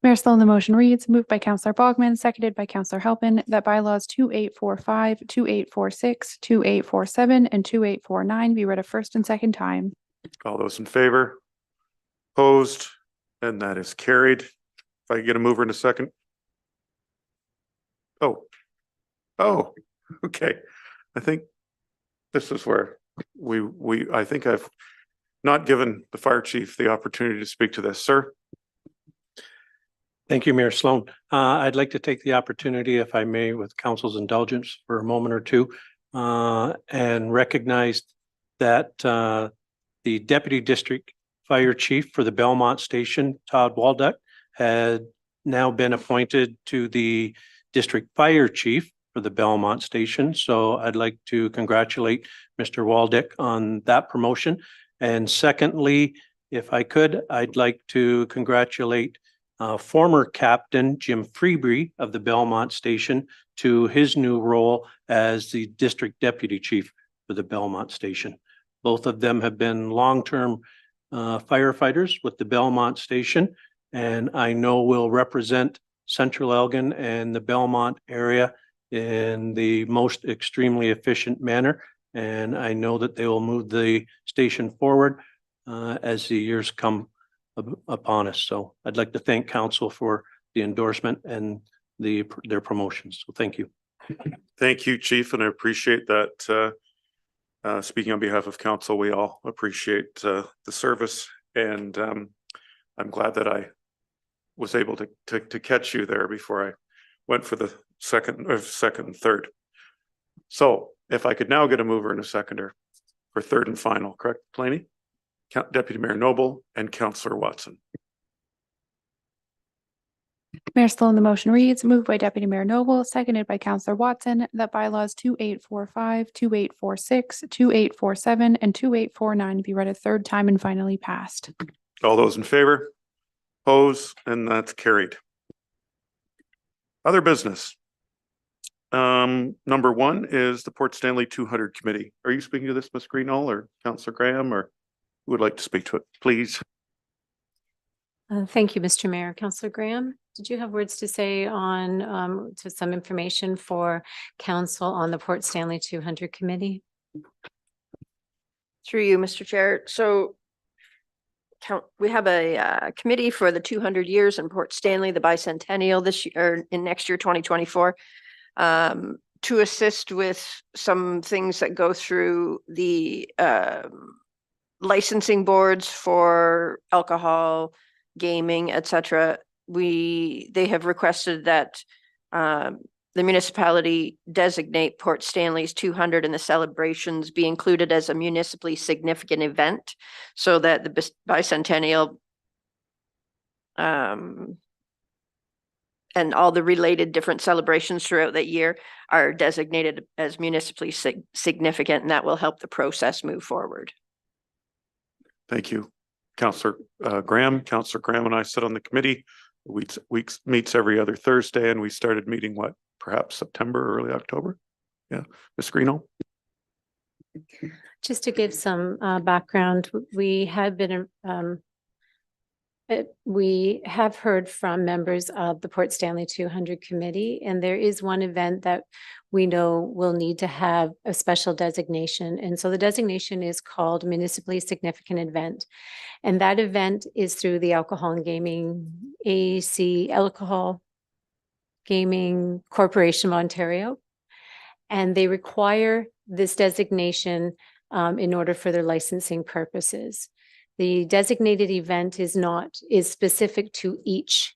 Mayor Sloan, the motion reads, moved by Councillor Bogman, seconded by Councillor Halpin, that bylaws 2845, 2846, 2847, and 2849 be read a first and second time. All those in favor? Opposed, and that is carried. If I could get a mover in a second. Oh, okay. I think this is where I think I've not given the fire chief the opportunity to speak to this, sir. Thank you, Mayor Sloan. I'd like to take the opportunity, if I may, with council's indulgence for a moment or two, and recognize that the Deputy District Fire Chief for the Belmont Station, Todd Waldeck, had now been appointed to the District Fire Chief for the Belmont Station. So I'd like to congratulate Mr. Waldeck on that promotion. And secondly, if I could, I'd like to congratulate former Captain Jim Freebury of the Belmont Station to his new role as the District Deputy Chief for the Belmont Station. Both of them have been long-term firefighters with the Belmont Station, and I know will represent Central Elgin and the Belmont area in the most extremely efficient manner. And I know that they will move the station forward as the years come upon us. So I'd like to thank council for the endorsement and their promotions. So thank you. Thank you, Chief, and I appreciate that. Speaking on behalf of council, we all appreciate the service, and I'm glad that I was able to catch you there before I went for the second and third. So if I could now get a mover and a seconder for third and final, correct, Planey? Deputy Mayor Noble and Councillor Watson. Mayor Sloan, the motion reads, moved by Deputy Mayor Noble, seconded by Councillor Watson, that bylaws 2845, 2846, 2847, and 2849 be read a third time and finally passed. All those in favor? Oppose, and that's carried. Other business. Number 1 is the Port Stanley 200 Committee. Are you speaking to this, Ms. Greenall, or Councillor Graham, or who would like to speak to it, please? Thank you, Mr. Mayor. Councillor Graham, did you have words to say on to some information for council on the Port Stanley 200 Committee? Through you, Mr. Chair. So we have a committee for the 200 years in Port Stanley, the bicentennial this year, in next year, 2024, to assist with some things that go through the licensing boards for alcohol, gaming, etc. They have requested that the municipality designate Port Stanley's 200 and the celebrations be included as a municipally significant event, so that the bicentennial and all the related different celebrations throughout that year are designated as municipally significant, and that will help the process move forward. Thank you. Counselor Graham. Counselor Graham and I sit on the committee. Weeks meets every other Thursday, and we started meeting perhaps September, early October. Yeah, Ms. Greeno. Just to give some background, we have been we have heard from members of the Port Stanley 200 committee, and there is one event that we know will need to have a special designation. And so the designation is called Municipally Significant Event. And that event is through the Alcohol and Gaming AAC Alcohol Gaming Corporation of Ontario. And they require this designation in order for their licensing purposes. The designated event is specific to each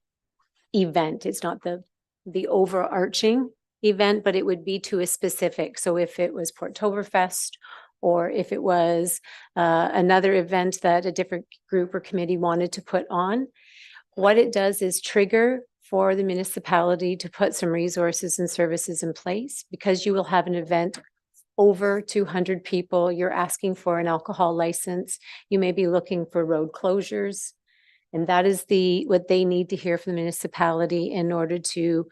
event. It's not the overarching event, but it would be to a specific. So if it was Portoberfest, or if it was another event that a different group or committee wanted to put on, what it does is trigger for the municipality to put some resources and services in place. Because you will have an event over 200 people, you're asking for an alcohol license, you may be looking for road closures. And that is what they need to hear from the municipality in order to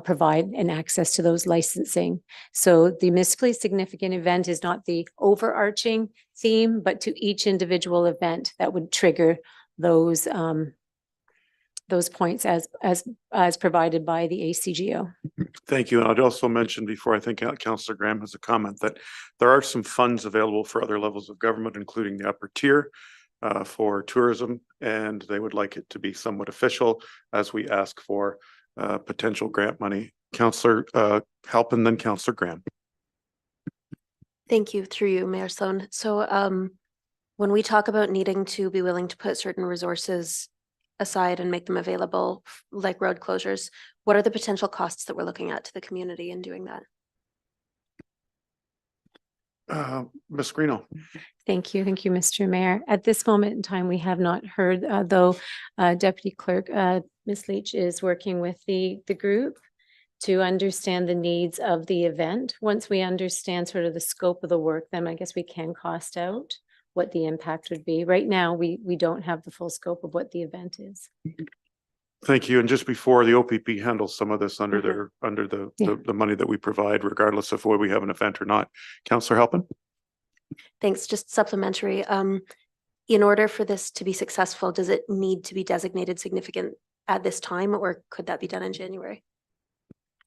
provide an access to those licensing. So the municipally significant event is not the overarching theme, but to each individual event that would trigger those points as provided by the ACGO. Thank you. And I'd also mention before, I think Councillor Graham has a comment, that there are some funds available for other levels of government, including the upper tier for tourism, and they would like it to be somewhat official as we ask for potential grant money. Councillor Halpin, then Councillor Graham. Thank you, through you, Mayor Sloan. So when we talk about needing to be willing to put certain resources aside and make them available, like road closures, what are the potential costs that we're looking at to the community in doing that? Ms. Greeno. Thank you, Mr. Mayor. At this moment in time, we have not heard, though Deputy Clerk Ms. Leach is working with the group to understand the needs of the event. Once we understand sort of the scope of the work, then I guess we can cost out what the impact would be. Right now, we don't have the full scope of what the event is. Thank you. And just before, the OPP handles some of this under the money that we provide, regardless of whether we have an event or not. Councillor Halpin. Thanks. Just supplementary. In order for this to be successful, does it need to be designated significant at this time, or could that be done in January?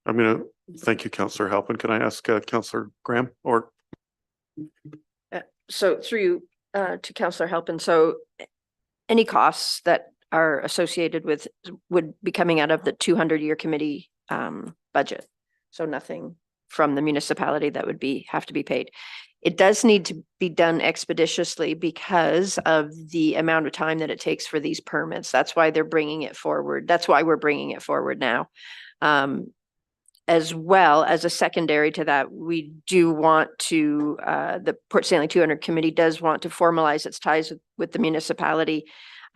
I'm going to thank you, Councillor Halpin. Can I ask Councillor Graham or? So through you to Councillor Halpin. So any costs that are associated with would be coming out of the 200-year committee budget. So nothing from the municipality that would have to be paid. It does need to be done expeditiously because of the amount of time that it takes for these permits. That's why they're bringing it forward. That's why we're bringing it forward now. As well as a secondary to that, we do want to, the Port Stanley 200 committee does want to formalize its ties with the municipality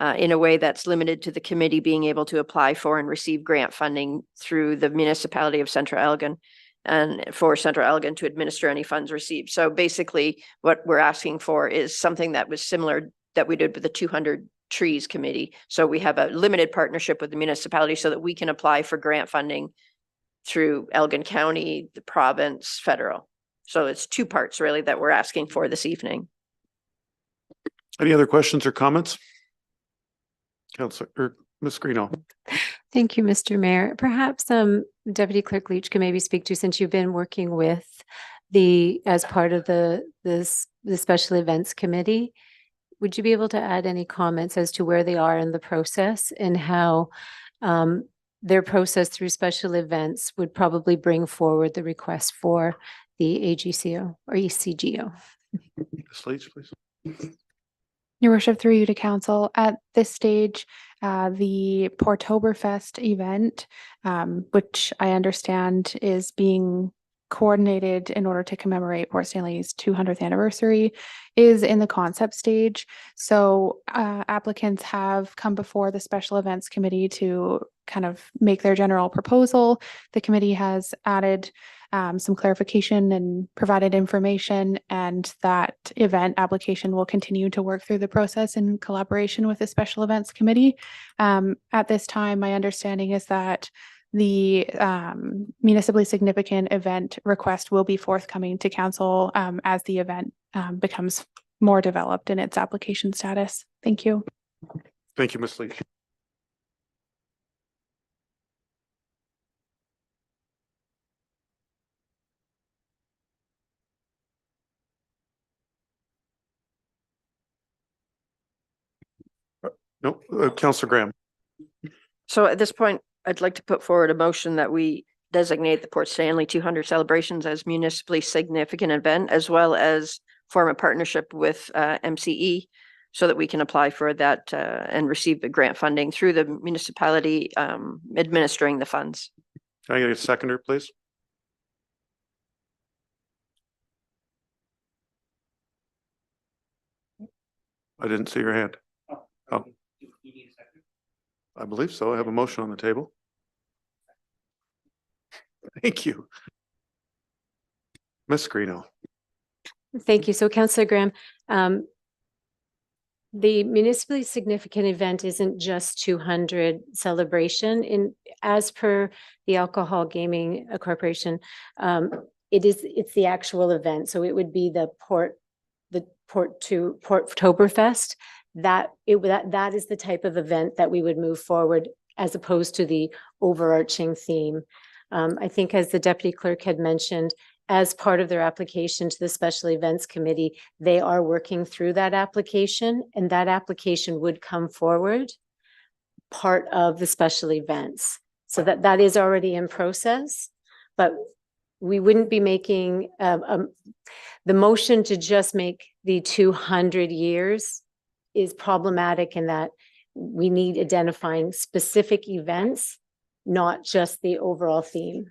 in a way that's limited to the committee being able to apply for and receive grant funding through the municipality of Central Elgin, and for Central Elgin to administer any funds received. So basically what we're asking for is something that was similar that we did with the 200 Trees Committee. So we have a limited partnership with the municipality so that we can apply for grant funding through Elgin County, the province, federal. So it's two parts really that we're asking for this evening. Any other questions or comments? Councillor or Ms. Greeno. Thank you, Mr. Mayor. Perhaps Deputy Clerk Leach can maybe speak to, since you've been working with as part of the Special Events Committee, would you be able to add any comments as to where they are in the process and how their process through special events would probably bring forward the request for the AGCO or ECGO? Ms. Leach, please. Your Worship, through you to Council, at this stage, the Portoberfest event, which I understand is being coordinated in order to commemorate Port Stanley's 200th anniversary, is in the concept stage. So applicants have come before the Special Events Committee to kind of make their general proposal. The committee has added some clarification and provided information, and that event application will continue to work through the process in collaboration with the Special Events Committee. At this time, my understanding is that the municipally significant event request will be forthcoming to council as the event becomes more developed in its application status. Thank you. Thank you, Ms. Leach. No, Councillor Graham. So at this point, I'd like to put forward a motion that we designate the Port Stanley 200 celebrations as municipally significant event, as well as form a partnership with MCE so that we can apply for that and receive the grant funding through the municipality administering the funds. Can I get a seconder, please? I didn't see your hand. Oh. I believe so. I have a motion on the table. Thank you. Ms. Greeno. Thank you. So Councillor Graham, the municipally significant event isn't just 200 celebration as per the Alcohol Gaming Corporation. It's the actual event. So it would be the Porttoberfest. That is the type of event that we would move forward as opposed to the overarching theme. I think, as the Deputy Clerk had mentioned, as part of their application to the Special Events Committee, they are working through that application, and that application would come forward part of the special events. So that is already in process, but we wouldn't be making the motion to just make the 200 years is problematic in that we need identifying specific events, not just the overall theme.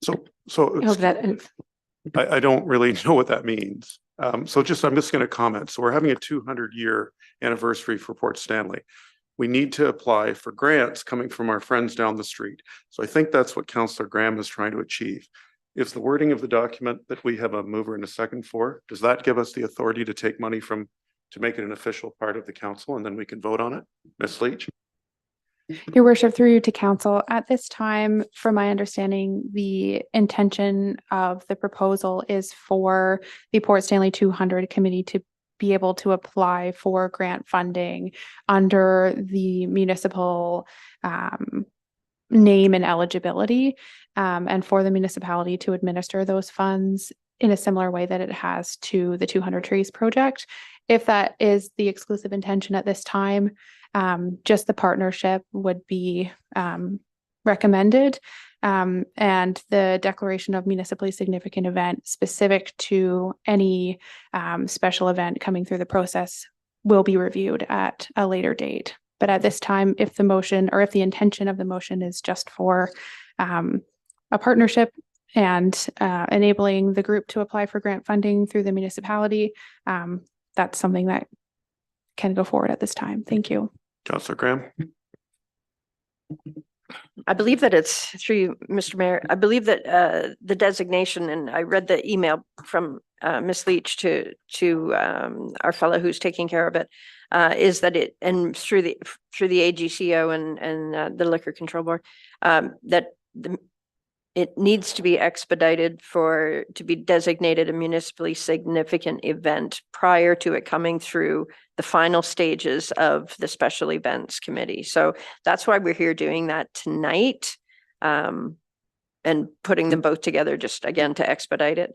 So I hope that I don't really know what that means. I'm just going to comment. So we're having a 200-year anniversary for Port Stanley. We need to apply for grants coming from our friends down the street. So I think that's what Councillor Graham is trying to achieve. Is the wording of the document that we have a mover and a second for, does that give us the authority to take money to make it an official part of the council, and then we can vote on it? Ms. Leach? Your worship, through you to council, at this time, from my understanding, the intention of the proposal is for the Port Stanley 200 committee to be able to apply for grant funding under the municipal name and eligibility, and for the municipality to administer those funds in a similar way that it has to the 200 Trees project. If that is the exclusive intention at this time, just the partnership would be recommended, and the declaration of municipally significant event specific to any special event coming through the process will be reviewed at a later date. But at this time, if the motion or if the intention of the motion is just for a partnership and enabling the group to apply for grant funding through the municipality, that's something that can go forward at this time. Thank you. Councillor Graham? I believe that it's through you, Mr. Mayor. I believe that the designation, and I read the email from Ms. Leach to our fellow who's taking care of it, is that it, and through the AGCO and the Liquor Control Board, that it needs to be expedited to be designated a municipally significant event prior to it coming through the final stages of the Special Events Committee. So that's why we're here doing that tonight, and putting them both together just again to expedite it.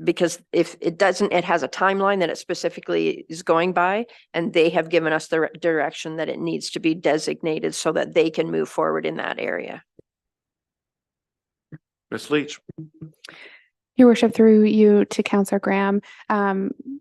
Because if it doesn't, it has a timeline that it specifically is going by, and they have given us the direction that it needs to be designated so that they can move forward in that area. Ms. Leach? Your worship, through you to Councillor Graham,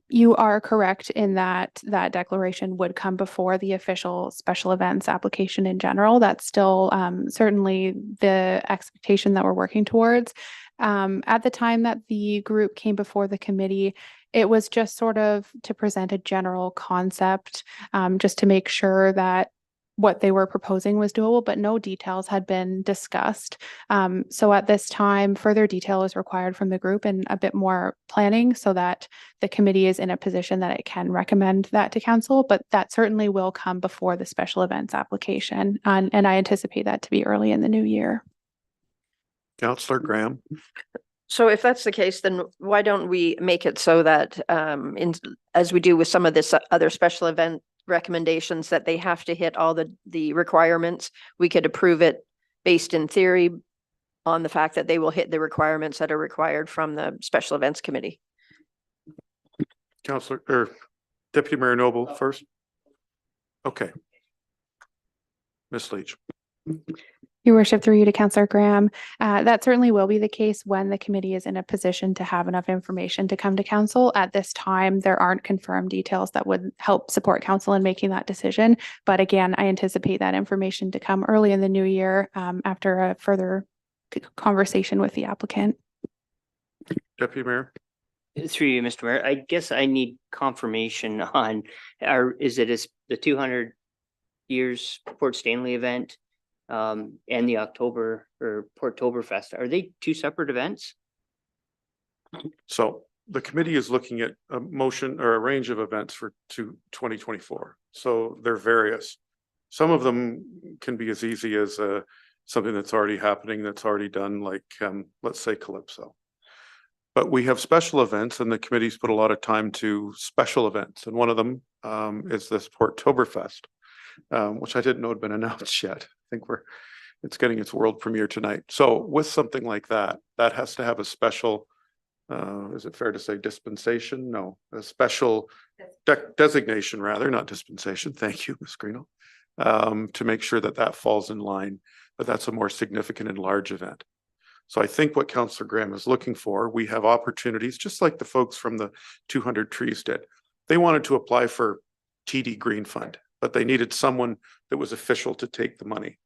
you are correct in that that declaration would come before the official special events application in general. That's still certainly the expectation that we're working towards. At the time that the group came before the committee, it was just sort of to present a general concept, just to make sure that what they were proposing was doable, but no details had been discussed. So at this time, further detail is required from the group and a bit more planning so that the committee is in a position that it can recommend that to council, but that certainly will come before the special events application. And I anticipate that to be early in the new year. Councillor Graham. So if that's the case, then why don't we make it so that as we do with some of this other special event recommendations, that they have to hit all the requirements? We could approve it based in theory on the fact that they will hit the requirements that are required from the special events committee. Councillor or Deputy Mayor Noble first. Okay. Ms. Leach. Your worship, through you to Councillor Graham, that certainly will be the case when the committee is in a position to have enough information to come to council. At this time, there aren't confirmed details that would help support council in making that decision. But again, I anticipate that information to come early in the new year after a further conversation with the applicant. Deputy Mayor. Through you, Mr. Mayor, I guess I need confirmation on, is the 200 years Port Stanley event and the October or Portoberfest, are they two separate events? So the committee is looking at a motion or a range of events for 2024. So they're various. Some of them can be as easy as something that's already happening, that's already done, like let's say Calypso. But we have special events, and the committee's put a lot of time to special events. And one of them is this Portoberfest, which I didn't know had been announced yet. I think it's getting its world premiere tonight. So with something like that, that has to have a special, is it fair to say dispensation? No, a special designation rather, not dispensation. Thank you, Ms. Greeno, to make sure that that falls in line, but that's a more significant and large event. So I think what Councillor Graham is looking for, we have opportunities, just like the folks from the 200 Trees did. They wanted to apply for TD Green Fund, but they needed someone that was official to take the money,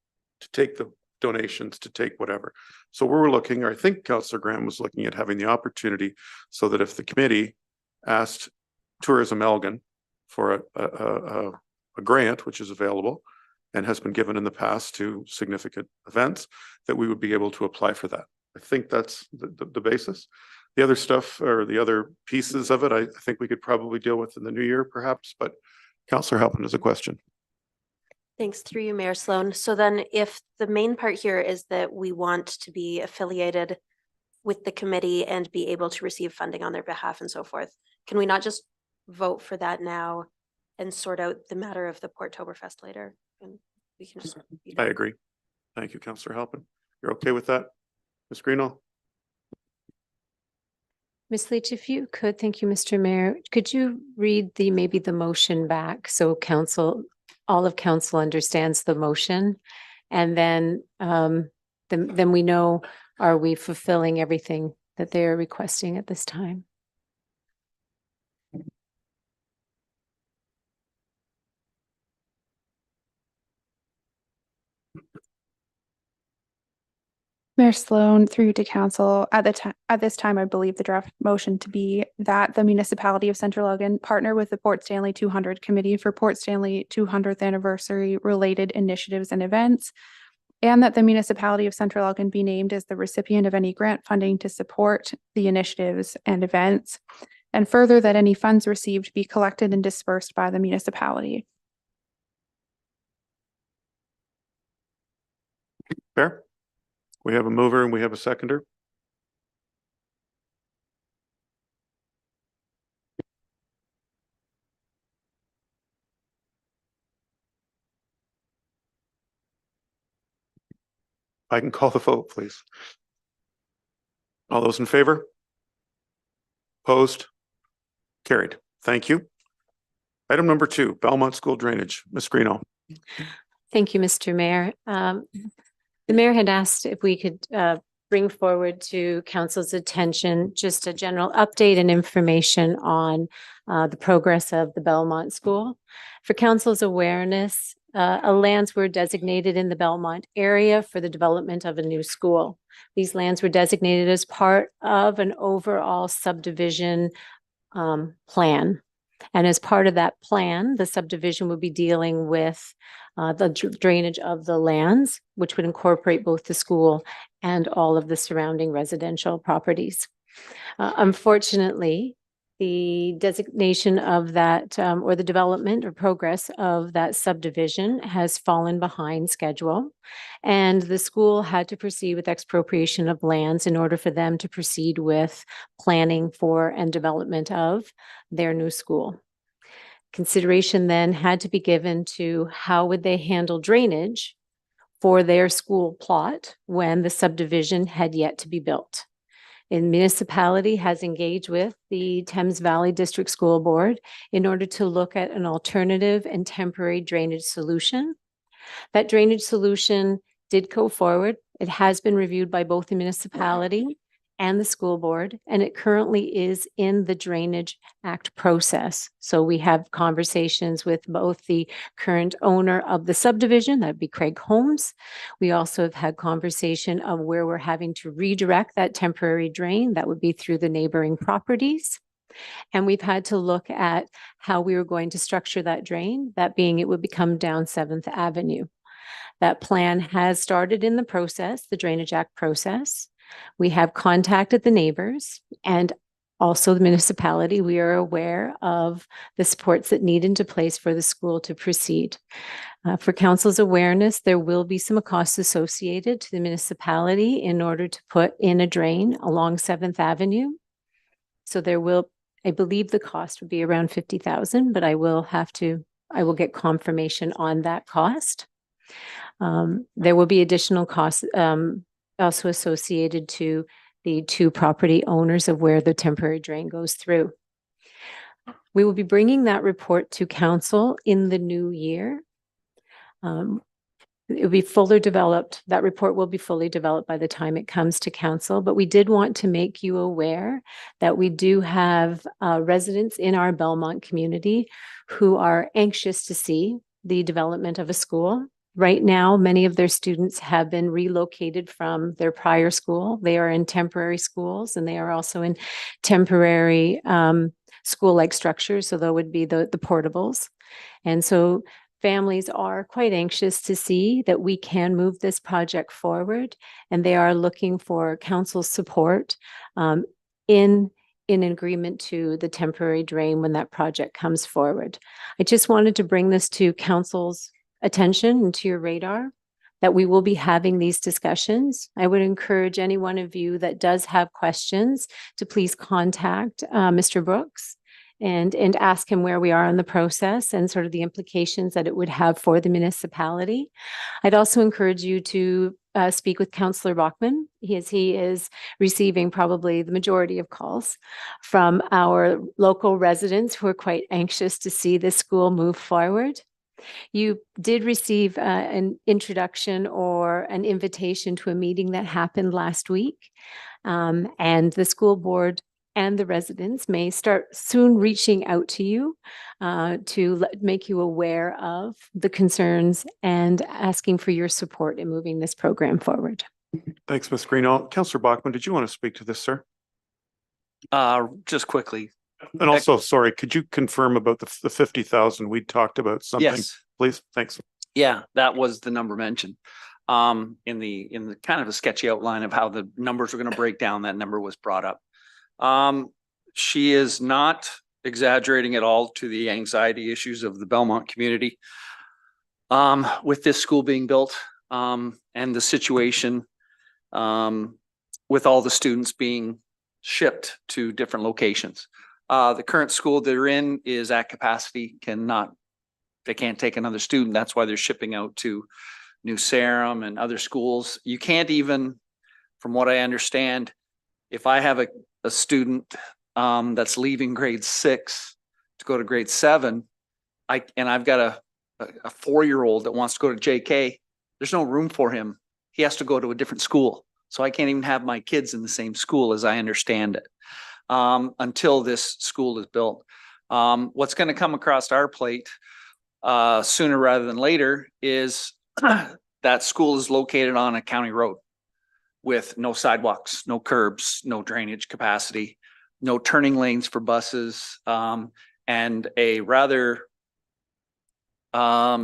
to take the donations, to take whatever. So we're looking, or I think Councillor Graham was looking at having the opportunity so that if the committee asked Tourism Elgin for a grant, which is available and has been given in the past to significant events, that we would be able to apply for that. I think that's the basis. The other stuff or the other pieces of it, I think we could probably deal with in the new year perhaps, but Councillor Halpin has a question. Thanks. Through you, Mayor Sloan. So then if the main part here is that we want to be affiliated with the committee and be able to receive funding on their behalf and so forth, can we not just vote for that now and sort out the matter of the Portoberfest later? And we can just. I agree. Thank you, Councillor Halpin. You're okay with that? Ms. Greeno? Ms. Leach, if you could, thank you, Mr. Mayor. Could you read maybe the motion back so all of council understands the motion? And then we know, are we fulfilling everything that they are requesting at this time? Mayor Sloan, through you to council, at this time, I believe the draft motion to be that the municipality of Central Elgin partner with the Port Stanley 200 Committee for Port Stanley 200th anniversary related initiatives and events, and that the municipality of Central Elgin be named as the recipient of any grant funding to support the initiatives and events, and further that any funds received be collected and dispersed by the municipality. Fair? We have a mover and we have a seconder. I can call the vote, please. All those in favor? Opposed? Carried. Thank you. Item number 2, Belmont School Drainage. Ms. Greeno. Thank you, Mr. Mayor. The mayor had asked if we could bring forward to council's attention just a general update and information on the progress of the Belmont School. For council's awareness, lands were designated in the Belmont area for the development of a new school. These lands were designated as part of an overall subdivision plan. And as part of that plan, the subdivision would be dealing with the drainage of the lands, which would incorporate both the school and all of the surrounding residential properties. Unfortunately, the designation of that or the development or progress of that subdivision has fallen behind schedule. And the school had to proceed with expropriation of lands in order for them to proceed with planning for and development of their new school. Consideration then had to be given to how would they handle drainage for their school plot when the subdivision had yet to be built. And municipality has engaged with the Thames Valley District School Board in order to look at an alternative and temporary drainage solution. That drainage solution did go forward. It has been reviewed by both the municipality and the school board, and it currently is in the Drainage Act process. So we have conversations with both the current owner of the subdivision, that'd be Craig Holmes. We also have had conversation of where we're having to redirect that temporary drain, that would be through the neighboring properties. And we've had to look at how we were going to structure that drain, that being it would become down 7th Avenue. That plan has started in the process, the Drainage Act process. We have contacted the neighbors and also the municipality. We are aware of the supports that need into place for the school to proceed. For council's awareness, there will be some costs associated to the municipality in order to put in a drain along 7th Avenue. So there will, I believe the cost would be around 50,000, but I will get confirmation on that cost. There will be additional costs also associated to the two property owners of where the temporary drain goes through. We will be bringing that report to council in the new year. It will be fully developed. That report will be fully developed by the time it comes to council, but we did want to make you aware that we do have residents in our Belmont community who are anxious to see the development of a school. Right now, many of their students have been relocated from their prior school. They are in temporary schools and they are also in temporary school-like structures. So that would be the portables. And so families are quite anxious to see that we can move this project forward, and they are looking for council's support in agreement to the temporary drain when that project comes forward. I just wanted to bring this to council's attention and to your radar that we will be having these discussions. I would encourage any one of you that does have questions to please contact Mr. Brooks and ask him where we are in the process and sort of the implications that it would have for the municipality. I'd also encourage you to speak with Councillor Bachman. He is receiving probably the majority of calls from our local residents who are quite anxious to see this school move forward. You did receive an introduction or an invitation to a meeting that happened last week, and the school board and the residents may start soon reaching out to you to make you aware of the concerns and asking for your support in moving this program forward. Thanks, Ms. Greeno. Councillor Bachman, did you want to speak to this, sir? Just quickly. And also, sorry, could you confirm about the 50,000 we talked about something, Yes. please? Thanks. Yeah, that was the number mentioned. In the kind of a sketchy outline of how the numbers were going to break down, that number was brought up. She is not exaggerating at all to the anxiety issues of the Belmont community with this school being built and the situation with all the students being shipped to different locations. The current school they're in is at capacity, they can't take another student. That's why they're shipping out to New Sarum and other schools. You can't even, from what I understand, if I have a student that's leaving grade 6 to go to grade 7, and I've got a 4-year-old that wants to go to JK, there's no room for him. He has to go to a different school. So I can't even have my kids in the same school as I understand it. Until this school is built. What's going to come across our plate sooner rather than later is that school is located on a county road with no sidewalks, no curbs, no drainage capacity, no turning lanes for buses. and a rather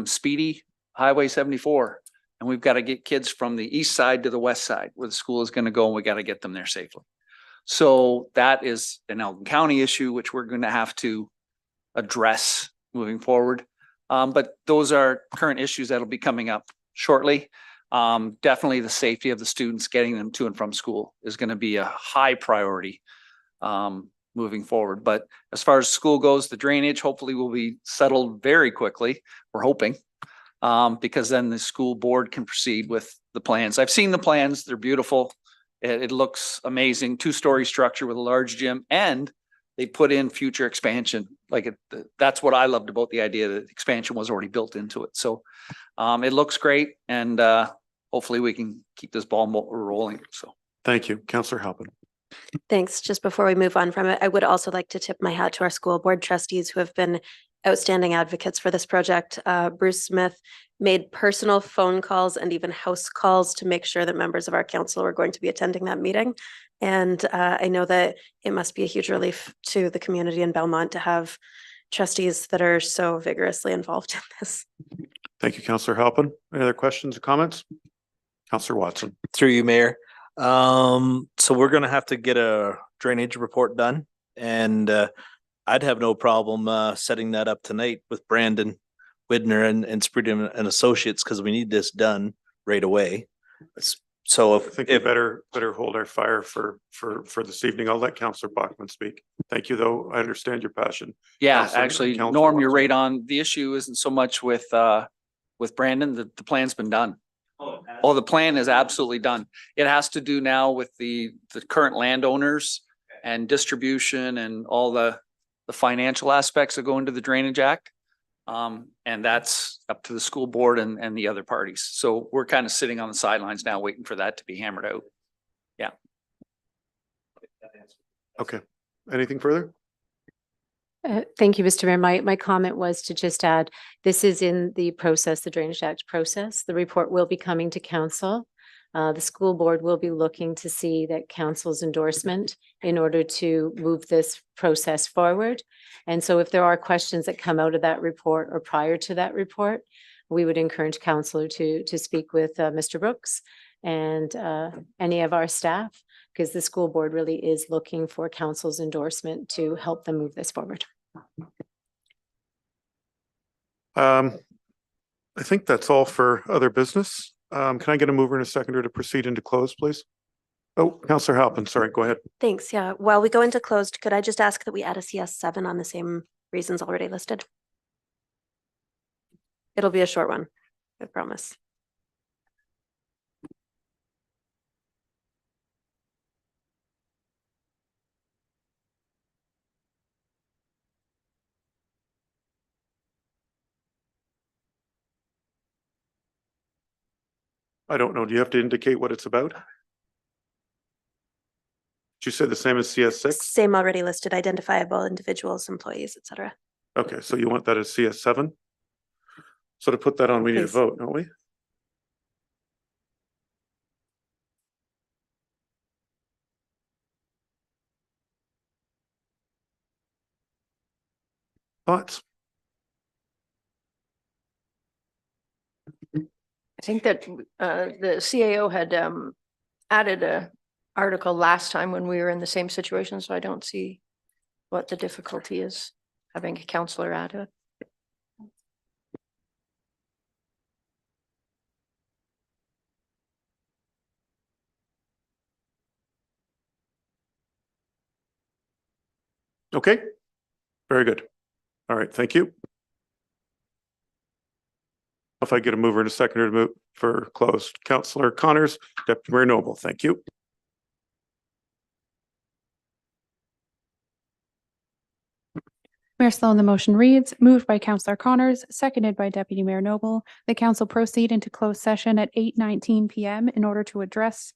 speedy Highway 74. And we've got to get kids from the east side to the west side where the school is going to go, and we got to get them there safely. So that is an Elgin County issue, which we're going to have to address moving forward. But those are current issues that'll be coming up shortly. Definitely the safety of the students, getting them to and from school is going to be a high priority moving forward. But as far as school goes, the drainage hopefully will be settled very quickly. We're hoping, because then the school board can proceed with the plans. I've seen the plans. They're beautiful. It looks amazing. 2-story structure with a large gym, and they put in future expansion. That's what I loved about the idea, that expansion was already built into it. So it looks great, and hopefully we can keep this ball rolling. So Thank you. Counselor Halpin. Thanks. Just before we move on from it, I would also like to tip my hat to our school board trustees who have been outstanding advocates for this project. Bruce Smith made personal phone calls and even house calls to make sure that members of our council were going to be attending that meeting. And I know that it must be a huge relief to the community in Belmont to have trustees that are so vigorously involved in this. Thank you, Counselor Halpin. Any other questions or comments? Counselor Watson. Through you, Mayor. So we're gonna have to get a drainage report done, and I'd have no problem setting that up tonight with Brandon Widner and Spruill and Associates, because we need this done right away. So I think we better hold our fire for this evening. I'll let Counselor Bachman speak. Thank you, though. I understand your passion. yeah, Counselor- actually, Counselor Norm, you're Watson. right on. The issue isn't so much with Brandon. The plan's been done. Oh, the plan is absolutely done. It has to do now with the current landowners and distribution and all the financial aspects that go into the Drainage Act. And that's up to the school board and the other parties. So we're kind of sitting on the sidelines now, waiting for that to be hammered out. Yeah. Okay. Anything further? Thank you, Mr. Mayor. My comment was to just add, this is in the process, the Drainage Act process. The report will be coming to council. The school board will be looking to see that council's endorsement in order to move this process forward. And so if there are questions that come out of that report or prior to that report, we would encourage council to speak with Mr. Brooks and any of our staff, because the school board really is looking for council's endorsement to help them move this forward. I think that's all for other business. Can I get a mover and a seconder to proceed into close, please? Oh, Counselor Halpin, sorry, go ahead. Thanks. Yeah. While we go into closed, could I just ask that we add a CS7 on the same reasons already listed? It'll be a short one, I promise. I don't know. Do you have to indicate what it's about? Did you say the same as CS6? Same already listed, identifiable individuals, employees, et cetera. Okay, so you want that as CS7? So to put that on, we need a Please. vote, don't we? Thoughts? I think that the CAO had added a article last time when we were in the same situation, so I don't see what the difficulty is having a counselor add it. Okay, very good. All right, thank you. If I get a mover and a seconder to move for closed, Counselor Connors, Deputy Mayor Noble, thank you. Mayor Sloan, the motion reads, moved by Counselor Connors, seconded by Deputy Mayor Noble. The council proceed into closed session at 8:19 PM in order to address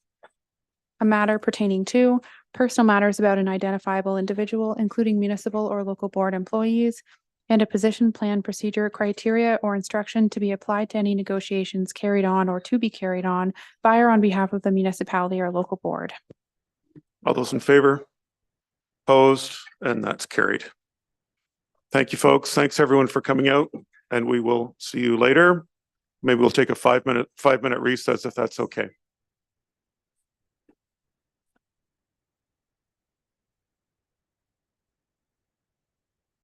a matter pertaining to personal matters about an identifiable individual, including municipal or local board employees, and a position, plan, procedure, criteria, or instruction to be applied to any negotiations carried on or to be carried on by or on behalf of the municipality or local board. All those in favor? Opposed? And that's carried. Thank you, folks. Thanks, everyone, for coming out, and we will see you later. Maybe we'll take a 5-minute recess if that's okay.